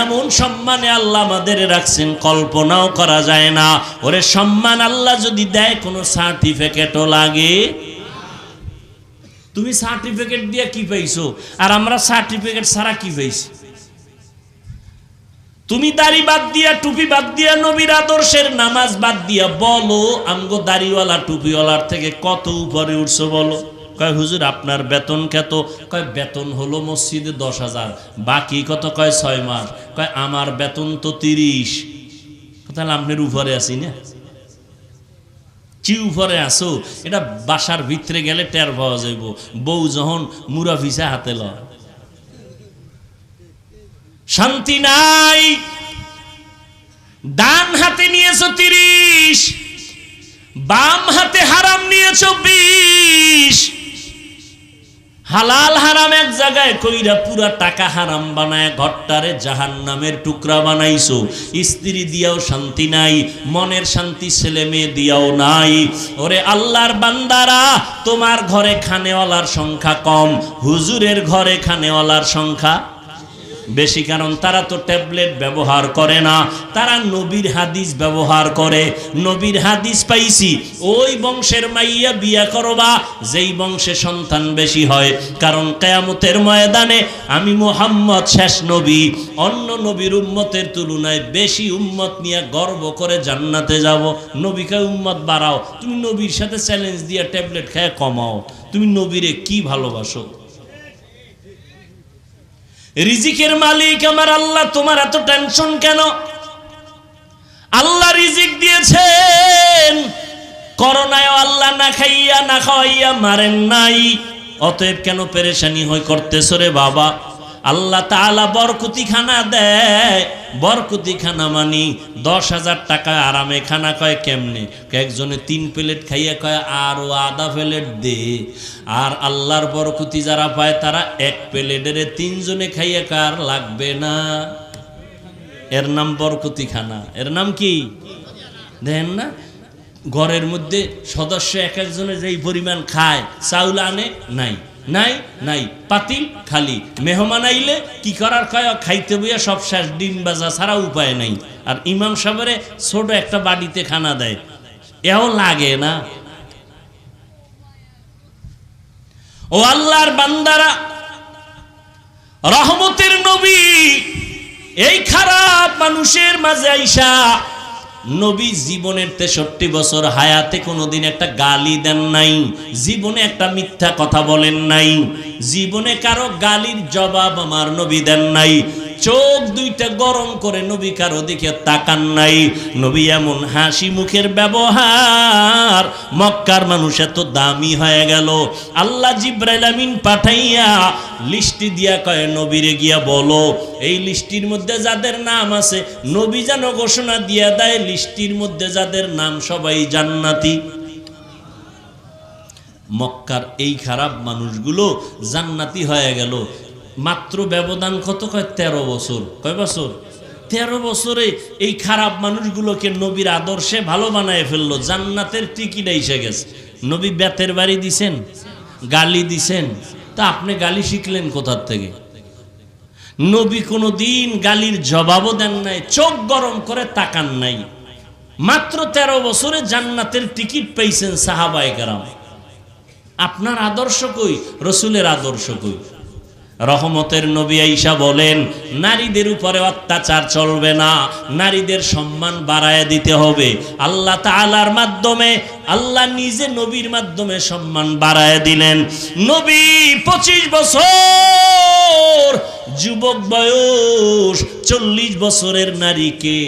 এমন সম্মানে আল্লাহ আমাদের রাখছেন কল্পনাও করা যায় না। ওরে সম্মান আল্লাহ যদি দেয় কোনো সার্টিফিকেটও লাগে। তুমি সার্টিফিকেট দিয়ে কি পাইছো, আর আমরা সার্টিফিকেট ছাড়া কি পাইছি? তুমি দাড়ি বাদ দিয়া, টুপি বাদ দিয়া, নবীর আদর্শের নামাজ বাদ দিয়া বলো আমগো দাড়িওয়ালা টুপিওয়ালার থেকে কত উপরে উঠছো বলো। কয় হুজুর আপনার বেতন কত? কয় বেতন হলো মসজিদে 10,000, বাকি কত? কয় 6 মাস। কয় আমার বেতন তো 30। তাহলে আপনার উপরে আছি না? কি উপরে আসো? এটা বাসার ভিতরে গেলে টের পাওয়া যাইব। বউ যখন মুরা ভিসা হাতে লয়, শান্তি নাই। ডান হাতে নিয়েছো 30, বাম হাতে হারাম নিয়েছো 20। হালাল হারাম এক জায়গায় কইরা পুরা টাকা হারাম বানায় ঘরটারে জাহান্নামের টুকরা বানাইছো। স্ত্রী দিয়াও শান্তি নাই, মনের শান্তি ছেলে মেয়ে দিয়াও নাই। ওরে আল্লাহর বান্দারা, তোমার ঘরে খানেওয়ালার সংখ্যা কম, হুজুরের ঘরে খানেওয়ালার সংখ্যা বেশি। কারণ তারা তো ট্যাবলেট ব্যবহার করে না, তারা নবীর হাদিস ব্যবহার করে। নবীর হাদিস পাইছি, ওই বংশের মাইয়া বিয়া করবা যেই বংশে সন্তান বেশি হয়। কারণ কিয়ামতের ময়দানে আমি মুহাম্মদ শেষ নবী, অন্য নবীর উম্মতের তুলনায় বেশি উম্মত নিয়ে গর্ব করে জান্নাতে যাব। নবীকে উম্মত বাড়াও, তুমি নবীর সাথে চ্যালেঞ্জ দিয়ে ট্যাবলেট খেয়ে কমাও। তুমি নবীরে কি ভালোবাসো? রিজিকের মালিক আমার আল্লাহ, তোমার এত টেনশন কেন? আল্লাহ রিজিক দিয়েছেন, করোনায় আল্লাহ না খাইয়া না খাওয়াইয়া মারেন নাই, অতএব কেন পেরেশানি হয়ে করতেছ রে বাবা? আল্লাহ তাআলা বরকতি খানা দেয়। বরকতি খানা মানি 10,000 টাকা আরামে খানা। কয় কেমনে? একজনে 3 প্লেট খাইয়া কয় আরো আধা প্লেট দে। আর আল্লাহর বরকতি যারা পায় তারা 1 প্লেটের 3 জনে খাইয়া কার লাগবে না। এর নাম বরকতি খানা। এর নাম কি দেখেন না? ঘরের মধ্যে সদস্য এক একজনের যেই পরিমাণ খায়, চাউল আনে নাই নাই নাই, পাতিল খালি। মেহমান আইলে কি করার? কয় খাইতে বইয়া সব শেষ, ডিম বাজা ছাড়া উপায় নাই। আর ইমাম সাহেবের ছোট একটা বাড়িতে খানা দেয়, এও লাগে না। ও আল্লাহর বান্দারা, রহমতের নবী এই খারাপ মানুষের মাঝে আইসা, নবী জীবনের 63 বছর হায়াতে কোনোদিন একটা গালি দেন নাই, জীবনে একটা মিথ্যা কথা বলেন নাই, জীবনে কারো গালির জবাব আমার নবী দেন নাই। চোখ দুইটা গরম করে নবী কারো দিকে তাকান নাই। নবী এমন হাসি মুখের ব্যবহার, মক্কার মানুষ এত দামি হয়ে গেল। আল্লাহ জিবরাইল আমিন পাঠাইয়া লিস্টি দিয়া কয় নবীরে গিয়া বলো, এই লিস্টির মধ্যে যাদের নাম আছে নবী যেন ঘোষণা দিয়া দেয়, লিস্টির মধ্যে যাদের নাম সবাই জান্নাতি। মক্কার এই খারাপ মানুষগুলো জান্নাতি হয়ে গেল। মাত্র ব্যবধান কত? কয় 13 বছর। কয় বছর? 13 বছরে এই খারাপ মানুষগুলোকে নবীর আদর্শে ভালো বানায় ফেললো। জান্নাতের টিকিট এসে গেছে। নবী বেতের বাড়ি দিছেন, গালি দিছেন, তা আপনি গালি শিখলেন কোথার থেকে? নবী কোনো দিন গালির জবাবও দেন নাই, চোখ গরম করে তাকান নাই। মাত্র 13 বছরে জান্নাতের টিকিট পেয়েছেন সাহাবায়ে কেরাম। আপনার আদর্শ কই? রসুলের আদর্শ কই? রহমতের নবী আয়েশা বলেন, নারীদের উপরে অত্যাচার চলবে না, নারীদের সম্মান বাড়ায় দিতে হবে। আল্লাহ তাআলার মাধ্যমে, আল্লাহ নিজে নবীর মাধ্যমে সম্মান বাড়ায় দিলেন। নবী 25 বছর যুবক বয়স, 40 বছরের নারীকে,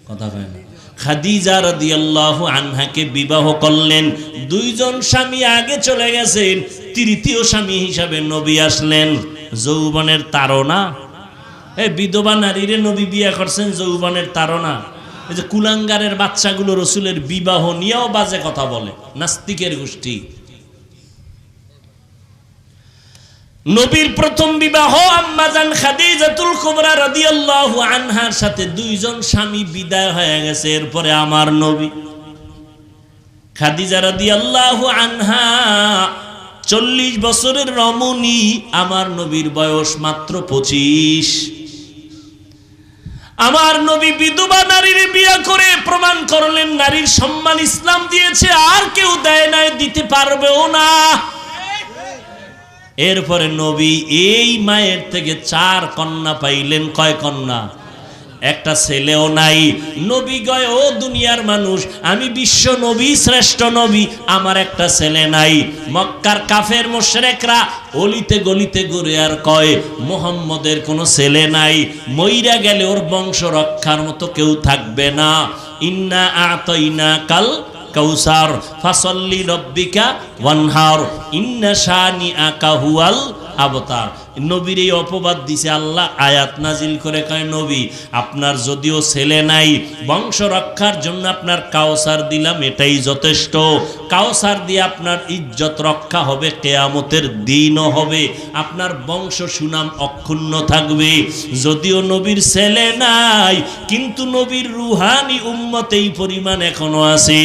কথা হয় না, খাদিজা রাদিয়াল্লাহু আনহাকে বিবাহ করলেন। 2 জন স্বামী আগে চলে গেছেন, তৃতীয় স্বামী হিসাবে নবী আসলেন। যৌবনের তাড়না, বিধবা নারীরে নবী বিয়ে করছেন যৌবনের তাড়না। এই যে কুলাঙ্গারের বাচ্চাগুলো রসুলের বিবাহ নিয়েও বাজে কথা বলে, নাস্তিকের গোষ্ঠী। নবীর প্রথম বিবাহ আম্মাজান খাদিজাতুল কুবরা রাদিয়াল্লাহু আনহার সাথে 2 জন স্বামী বিদায় হয়ে গেছে। এরপরে আমার নবী খাদিজা রাদিয়াল্লাহু আনহা 40 বছরের রমণী, আমার নবীর বয়স মাত্র 25। আমার নবী বিধবা নারীর বিয়ে করে প্রমাণ করলেন নারীর সম্মান ইসলাম দিয়েছে, আর কেউ দেয় নাই, দিতে পারবেও না। এরপরে নবী এই মায়ের থেকে 4 কন্যা পাইলেন। কয় কন্যা? একটা ছেলেও নাই। নবী গয়, ও দুনিয়ার মানুষ, আমি বিশ্ব নবী, শ্রেষ্ঠ নবী, আমার একটা ছেলে নাই। মক্কার কাফের মুশরিকরা অলিতে গলিতে ঘুরে আর কয় মুহাম্মদের কোনো ছেলে নাই, মইরা গেলে ওর বংশ রক্ষার মতো কেউ থাকবে না। ইন্না আতাইনা কাল কাউসার ফাসাল্লি রাব্বিকা ওয়ানহার ইন্না শানিআকা হুয়াল আবতার। নবীর এই অপবাদ দিছে আল্লাহ, আয়াত নাজিল করে কয়, নবী আপনার যদিও ছেলে নাই, বংশ রক্ষার জন্য আপনার কাউসার দিলাম, এটাই যথেষ্ট। কাউসার দিয়ে আপনার ইজ্জত রক্ষা হবে, কিয়ামতের দিনও হবে, আপনার বংশ সুনাম অক্ষুণ্ণ থাকবে। যদিও নবীর ছেলে নাই, কিন্তু নবীর রুহানি উম্মত এই পরিমাণ এখনো আছে।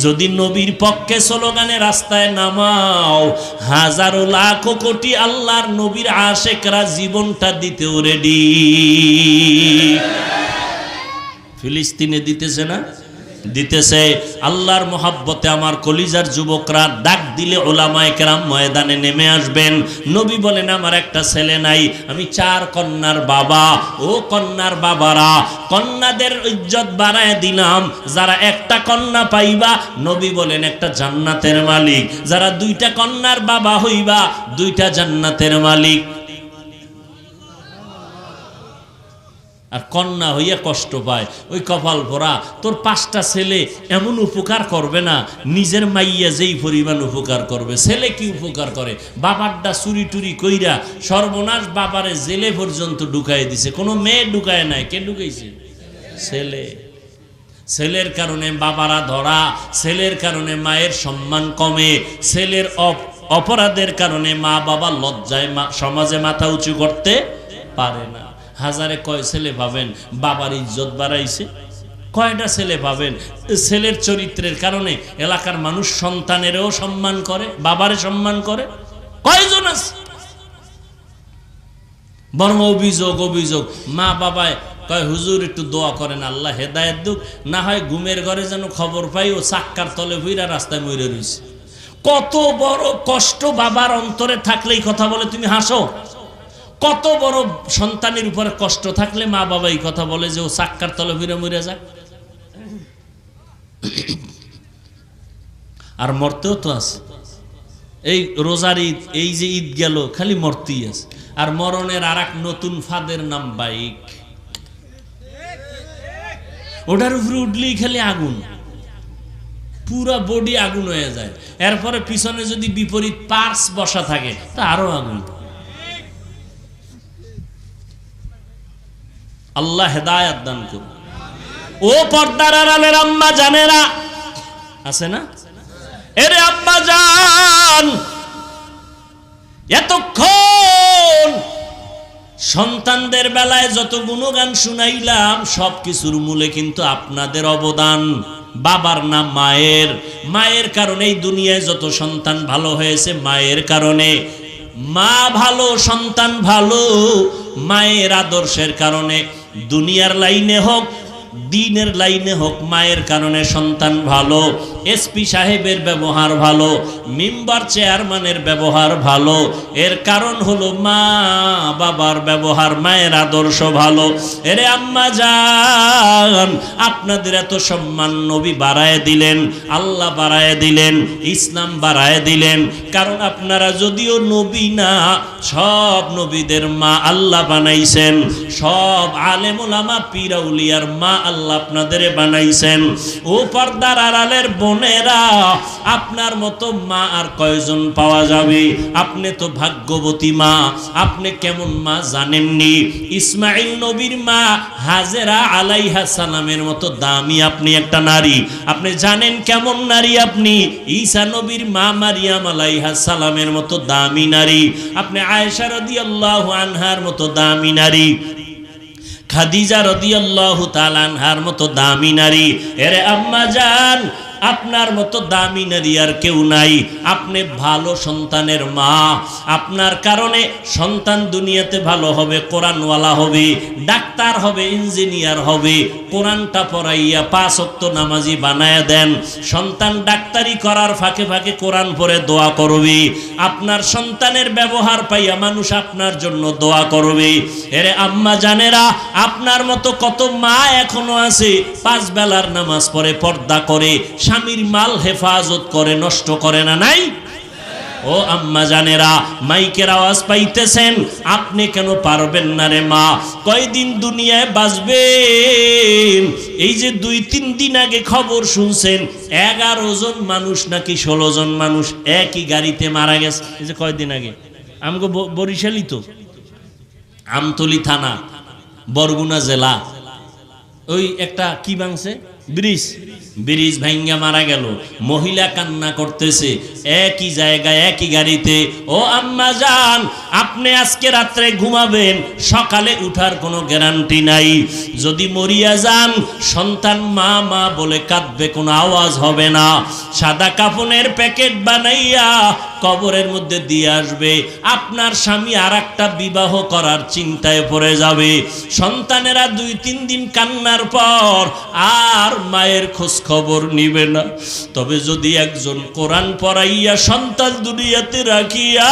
যদি নবীর পক্ষে স্লোগানে রাস্তায় নামাও, হাজারো লাখো কোটি আল্লাহর নবীর আশেকরা জীবনটা দিতেও রেডি। ফিলিস্তিনে দিতেছে না? দিতেছে। আল্লাহর মহাব্বতে আমার কলিজার যুবকরা ডাক দিলে উলামায়ে কেরাম ময়দানে নেমে আসবেন। নবী বলেন, আমার একটা ছেলে নাই, আমি 4 কন্যার বাবা। ও কন্যার বাবারা, কন্যাদের ইজ্জত বাড়ায় দিলাম। যারা একটা কন্যা পাইবা, নবী বলেন একটা জান্নাতের মালিক। যারা 2টা কন্যার বাবা হইবা, 2টা জান্নাতের মালিক। আর কন্যা হইয়া কষ্ট পায়, ওই কপাল ভরা। তোর 5টা ছেলে এমন উপকার করবে না, নিজের মাইয়া যেই পরিমাণ উপকার করবে। ছেলে কি উপকার করে? বাবারটা চুরি টুরি কইরা সর্বনাশ, বাবারে জেলে পর্যন্ত ঢুকাই দিছে। কোনো মেয়ে ঢুকায় নাই, কে ঢুকাইছে? ছেলে। ছেলের কারণে বাবারা ধরা, ছেলের কারণে মায়ের সম্মান কমে, ছেলের অপরাধের কারণে মা বাবা লজ্জায় সমাজে মাথা উঁচু করতে পারে না। হাজারে কয় ছেলে পাবেন বাবার ইজ্জত বাড়াইছে? কয়টা ছেলে পাবেন ছেলের চরিত্রের কারণে এলাকার মানুষ সন্তানেরও সম্মান করে, বাবারে সম্মান করে? কয়জন আছে? বরং অভিযোগ মা বাবায় কয়, হুজুর একটু দোয়া করেন, আল্লাহ হেদায়েত দুক, না হয় ঘুমের ঘরে যেন খবর পাই ও চাক্কার তলে ভুইরা রাস্তায় মরে রইছে। কত বড় কষ্ট বাবার অন্তরে থাকলেই কথা বলে, তুমি হাসো। কত বড় সন্তানের উপরে কষ্ট থাকলে মা বাবা এই কথা বলে যে ও চাক্কার তলে ফিরে মরে যাক। আর মরতেও তো আছে। এই রোজার ঈদ, এই যে ঈদ গেল, খালি মরতেই আছে। আর মরণের আর এক নতুন ফাঁদের নাম বাইক। ওটার উপরে উঠলেই খালি আগুন, পুরা বডি আগুন হয়ে যায়। এরপরে পিছনে যদি বিপরীত পার্স বসা থাকে তা আরো আগুন। আল্লাহ হেদায়েত দান করুন। ও পর্দার আড়ালের আম্মা জানেরা আছে না? এরে আম্মা জান, এতক্ষণ সন্তানদের বেলায় যত গুণগান শুনাইলাম, সবকিছুর মূলে কিন্তু আপনাদের অবদান। বাবার নাম মায়ের, মায়ের কারণেই দুনিয়ায় যত সন্তান ভালো হয়েছে, মায়ের কারণে। মা ভালো, সন্তান ভালো, মায়ের আদর্শের কারণে। দুনিয়ার লাইনে হোক, দিনের লাইনে হোক, মায়ের কারণে সন্তান ভালো, এসপি সাহেবের ব্যবহার ভালো, মেম্বার চেয়ারম্যানের ব্যবহার ভালো। এর কারণ হলো মা বাবার ব্যবহার, মায়ের আদর্শ ভালো। এরে আম্মা জান, আপনাদের এত সম্মান নবী বাড়ায় দিলেন, আল্লাহ বাড়ায় দিলেন, ইসলাম বাড়ায় দিলেন। কারণ আপনারা যদিও নবী না, সব নবীদের মা আল্লাহ বানাইছেন, সব আলেম ওলামা পীর আউলিয়ার মা আল্লাহ আপনাদের বানাইছেন। ও পর্দার আড়ালের বোনেরা, আপনার মতো মা আর কয়জন পাওয়া যাবে? আপনি তো ভাগ্যবতী মা। আপনি কেমন মা জানেননি? ইসমাইল নবীর মা হাজেরা আলাইহা সালামের মতো দামি আপনি একটা নারী। আপনি জানেন কেমন নারী আপনি? ঈসা নবীর মা মারিয়াম আলাইহা সালামের মতো দামি নারী। আপনি আয়েশা রাদিয়াল্লাহু আনহার মতো দামি নারী, খাদিজা রাদিয়াল্লাহু তাআলা আনহার মতো দামি নারী। এরে আম্মা জান, আপনার মতো দামি নারী আর কেউ নাই। আপনি ভালো সন্তানের মা। আপনার কারণে সন্তান দুনিয়াতে ভালো হবে, কোরআনওয়ালা হবে, ডাক্তার হবে, ইঞ্জিনিয়ার হবে। কোরআনটা পড়াইয়া 5 ওয়াক্ত নামাজি বানায়া দেন। সন্তান ডাক্তারি করার ফাঁকে ফাঁকে কোরআন পড়ে দোয়া করবে। আপনার সন্তানের ব্যবহার পাইয়া মানুষ আপনার জন্য দোয়া করবে। এরে আম্মা জানেরা, আপনার মতো কত মা এখনো আছে 5 বেলার নামাজ পড়ে, পর্দা করে, স্বামীর মাল হেফাজত করে, নষ্ট করে না? নাই? ও আম্মা জানেরা, মাইকের আওয়াজ পাইতেছেন, আপনি কেন পারবেন না রে মা? কয়দিন দুনিয়ায় বাঁচবেন? এই যে 2-3 দিন আগে খবর শুনছেন 11 জন মানুষ নাকি 16 জন মানুষ একই গাড়িতে মারা গেছে। এই যে কয়দিন আগে আমগো বরিশালই তো, আমতলী থানা, বরগুনা জেলা, ওই একটা কি ভাঙছে, ব্রিজ ভাঙ্গা মারা গেল। মহিলা কান্না করতেছে, একই জায়গায় একই গাড়িতে। ও আম্মা জান, আপনি আজকে রাত্রে ঘুমাবেন, সকালে উঠার কোনো গ্যারান্টি নাই। যদি মরিয়া যান, সন্তান মা মা বলে কাঁদবে, কোনো আওয়াজ হবে না। সাদা কাফনের প্যাকেট বানাইয়া কবরের মধ্যে দিয়ে আসবে। আপনার স্বামী আর একটা বিবাহ করার চিন্তায় পড়ে যাবে। সন্তানেরা 2-3 দিন কান্নার পর আর মায়ের খোঁজ খবর নিবে না। তবে যদি একজন কোরআন পড়াইয়া সন্তান দুনিয়াতে রাখিয়া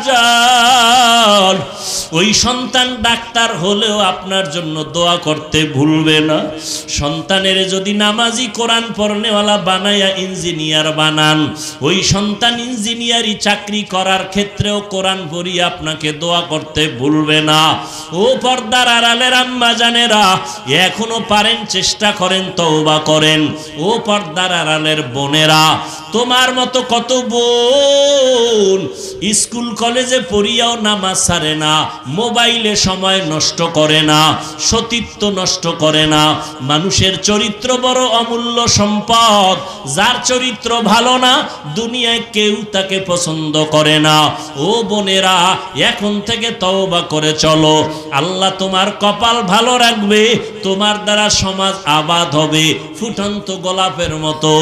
যান, ওই সন্তান ডাক্তার হলেও আপনার জন্য দোয়া করতে ভুলবে না। সন্তানের যদি নামাজি কোরআন পড়নেওয়ালা বানাইয়া ইঞ্জিনিয়ার বানান, ওই সন্তান ইঞ্জিনিয়ারি চাকরি করার ক্ষেত্রেও কোরআন পড়িয়া আপনাকে দোয়া করতে ভুলবে না। ও পর্দার আড়ালের আম্মা জানেরা, এখনো পারেন চেষ্টা করেন, তওবা করেন। ও পর্দার আড়ালের বোনেরা, তোমার মতো কত বোন স্কুল কলেজে পড়িয়াও নামাজ ছাড়ে না, মোবাইলে সময় নষ্ট করে না, সতীত্ব নষ্ট করে না। মানুষের চরিত্র বড় অমূল্য সম্পদ। যার চরিত্র ভালো না, দুনিয়ায় কেউ তাকে পছন্দ করে না। ও বোনেরা, এখন থেকে তওবা করে চলো। আল্লাহ তোমার কপাল ভালো রাখবে, তোমার দ্বারা সমাজ আবাদ হবে, ফুটন্ত গোলাপের মতো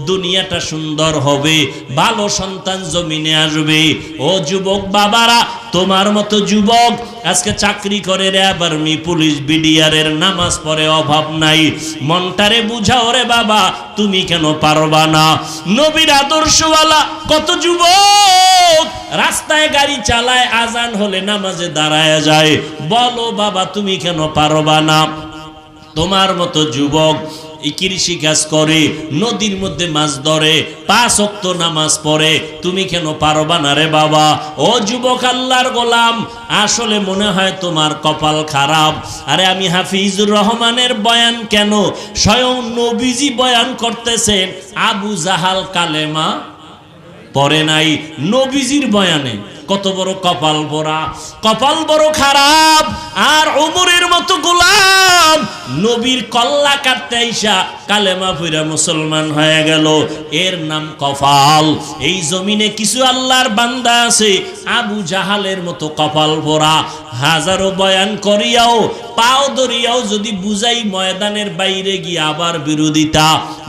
দুনিয়াটা সুন্দর হবে, ভালো সন্তান জমিনে আসবে। ও যুবক বাবারা, তোমার মতো যুবক আজকে চাকরি করে, র্যাব, আর্মি, পুলিশ, বিডিআরের নামাজ পড়ে, অভাব নাই। মনটারে বুঝাও রে বাবা, তুমি কেন পারবা না? নবীর আদর্শওয়ালা কত যুবক রাস্তায় গাড়ি চালায়, আজান হলে নামাজে দাঁড়ায় যায়। বলো বাবা, তুমি কেন পারবা না? তোমার মতো যুবক কৃষি কাজ করে, নদীর মধ্যে মাছ ধরে, 5 ওয়াক্ত নামাজ পড়ে, তুমি কেন পারবা না রে বাবা? ও যুবক আল্লাহর গোলাম, আসলে মনে হয় তোমার কপাল খারাপ। আরে আমি হাফিজুর রহমানের বয়ান কেন, স্বয়ং নবীজি বয়ান করতেছেন, আবু জাহাল কালেমা পড়ে নাই নবীজির বয়ানে। কত বড় কপাল ভরা, কপাল বড় খারাপ। আর ওমরের মতো গোলাম নবীর কল্লা কাটতে আইসা কালেমা পড়া মুসলমান হয়ে গেল, এর নাম কপাল। এই জমিনে কিছু আল্লাহর বান্দা আছে আবু জাহালের মতো কপাল ভরা, হাজারো বয়ান করিয়াও পাও ধরিয়াও যদি বুঝাই ময়দানের বাইরে গিয়ে আবার বিরোধিতা,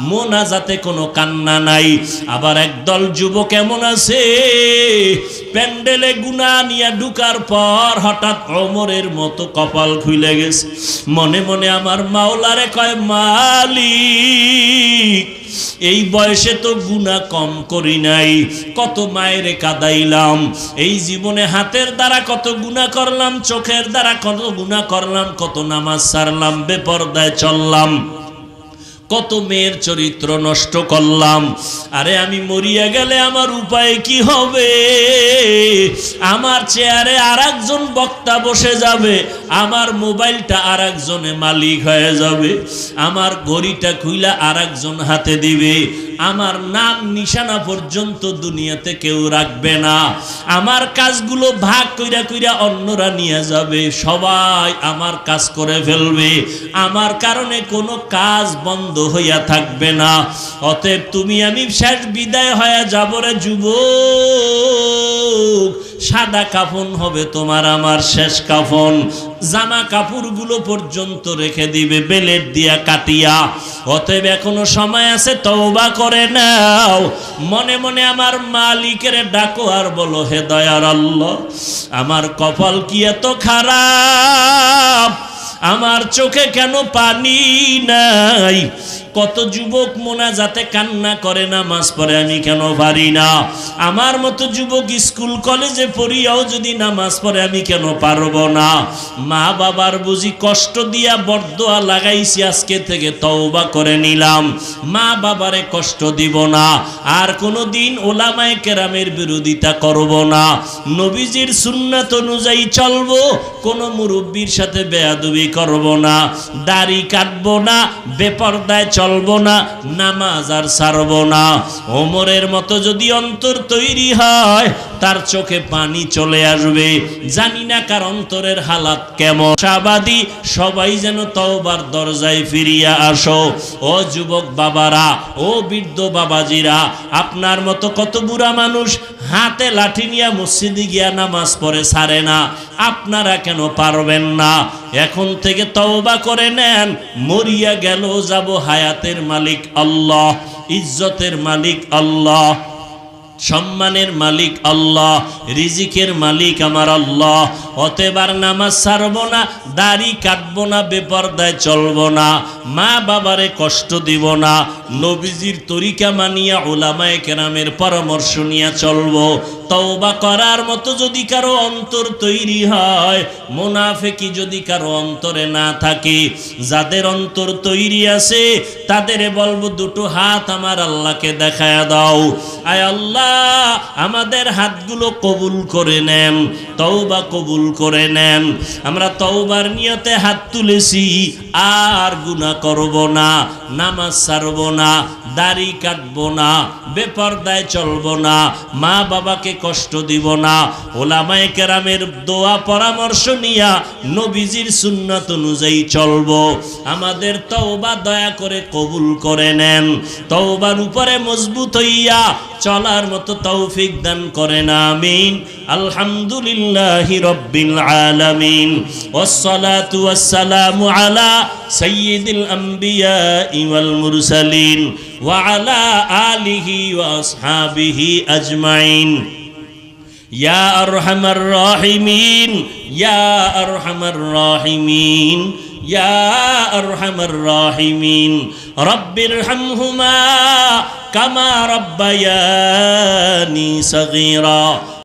মোনাজাতে কোনো কান্না নাই। আবার একদল যুবক এমন আছে প্যান্ডেলে গুনাহ নিয়ে ঢুকার পর হঠাৎ ওমরের মতো কপাল খুলে গেছে, মনে মনে আমার মাওলারে কয় মালিক এই বয়সে তো গুনাহ কম করি নাই, কত মায়েরে কাদাইলাম, এই জীবনে হাতের দ্বারা কত গুনাহ করলাম, চোখের দ্বারা কত গুনাহ করলাম, কত নামাজ ছাড়লাম, বেপরদায় চললাম, কত মেয়ের চরিত্র নষ্ট করলাম। আরে আমি মরিয়া গেলে আমার উপায় কি হবে? আমার চেয়ারে আরেকজন বক্তা বসে যাবে, আমার মোবাইলটা আরেকজনে মালিক হয়ে যাবে, আমার ঘড়িটা খুইলা আরেকজন হাতে দিবে, আমার নাম নিশানা পর্যন্ত দুনিয়াতে কেউ রাখবে না, আমার কাজগুলো ভাগ কইরা কইরা অন্যরা নিয়ে যাবে, সবাই আমার কাজ করে ফেলবে, আমার কারণে কোনো কাজ বন্ধ হইয়া থাকবে না। অতএব তুমি আমি শেষ বিদায় হয়ে যাব রে যুবক, সাদা কাফন হবে তোমার আমার শেষ কাফন, জামা কাপড়গুলো পর্যন্ত রেখে দিবে বেলেট দিয়া কাটিয়া। অতএব এখনো সময় আছে, তওবা করে নাও, মনে মনে আমার মালিকের ডাকো আর বলো হে দয়ার আল্লাহ আমার কপাল কি এত খারাপ, আমার চোখে কেন পানি নাই? কত যুবক মোনাজাতে কান্না করে, নামাজ পড়ে, আমি কেন পারি না? আমার মতো যুবক স্কুল কলেজে পড়িয়াও যদি নামাজ পড়ে, আমি কেন পারবো না? মা বাবার বুঝি কষ্ট দিয়া বরদোয়া লাগাইছি, আজকে থেকে তওবা করে নিলাম, মা বাবারে কষ্ট দিব না, আর কোনো দিন ওলামায়ে কেরামের বিরোধিতা করব না, নবীজির সুন্নাত অনুযায়ী চলবো, কোনো মুরব্বির সাথে বেয়াদবি করব না, দাড়ি কাটবো না, বেপরদায় চলবো না, নামাজ আর ছাড়বো না। ওমরের মতো যদি অন্তর তৈরি হয়, তার চোখে পানি চলে আসবে। জানি না কার অন্তরের হালাত কেমন। আশাবাদী সবাই যেন তওবার দরজায় ফিরিয়া আসো। ও যুবক বাবারা, ও বৃদ্ধ বাবাজিরা, আপনার মতো কত বুড়া মানুষ হাতে লাঠি নিয়ে মসজিদে গিয়া নামাজ পড়ে ছাড়ে না, আপনারা কেন পারবেন না? এখন থেকে তওবা করে নেন, মরিয়া গেল যাব, হায়াতের মালিক আল্লাহ, ইজ্জতের মালিক আল্লাহ, সম্মানের মালিক আল্লাহ, রিজিকের মালিক আমার আল্লাহ। অতএব আর নামাজ ছাড়বো না, দাড়ি কাটবো না, বেপরদায় চলবো না, মা বাবারে কষ্ট দিব না, নবীজির তরিকা মানিয়া উলামায়ে কেরামের পরামর্শ নিয়ে চলবো। তওবা করার মতো যদি কারো অন্তর তৈরি হয়, মুনাফিকি যদি কারো অন্তরে না থাকে, যাদের অন্তর তৈরি আছে তাদেরে বলবো দুটো হাত আমার আল্লাহকে দেখায়া দাও। আয় আল্লাহ, আমাদের হাতগুলো কবুল করে নেন, তওবা কবুল করে নেন। আমরা তওবার নিয়তে হাত তুলেছি, আর গুনাহ করব না, নামাজ ছাড়ব না, দাড়ি কাটবো না, বেপরদায় চলবো না, মা বাবাকে কষ্ট দিব না, ওলামায়ে কেরামের দোয়া পরামর্শ নিয়া নবীজির সুন্নাত অনুযায়ী চলবো। আমাদের তওবা দয়া করে কবুল করে নেন, তওবার উপরে মজবুত হইয়া চলার মতো তৌফিক দান করেন, আমিন। আলহামদুলিল্লাহি রাব্বিল আলামিন, ওয়াসসালাতু ওয়াসসালামু আলা সাইয়্যিদিল আমবিয়া ওয়াল মুরসালিন ওয়া আলা আলিহি ওয়া আসহাবিহি আজমাইন। ইয়া আরহামার রাহিমিন, ইয়া আরহামার রাহিমিন, ইয়া আরহামার রাহিমিন। রব্বিরহামহুমা কামা রাব্বায়ানি সগীরা।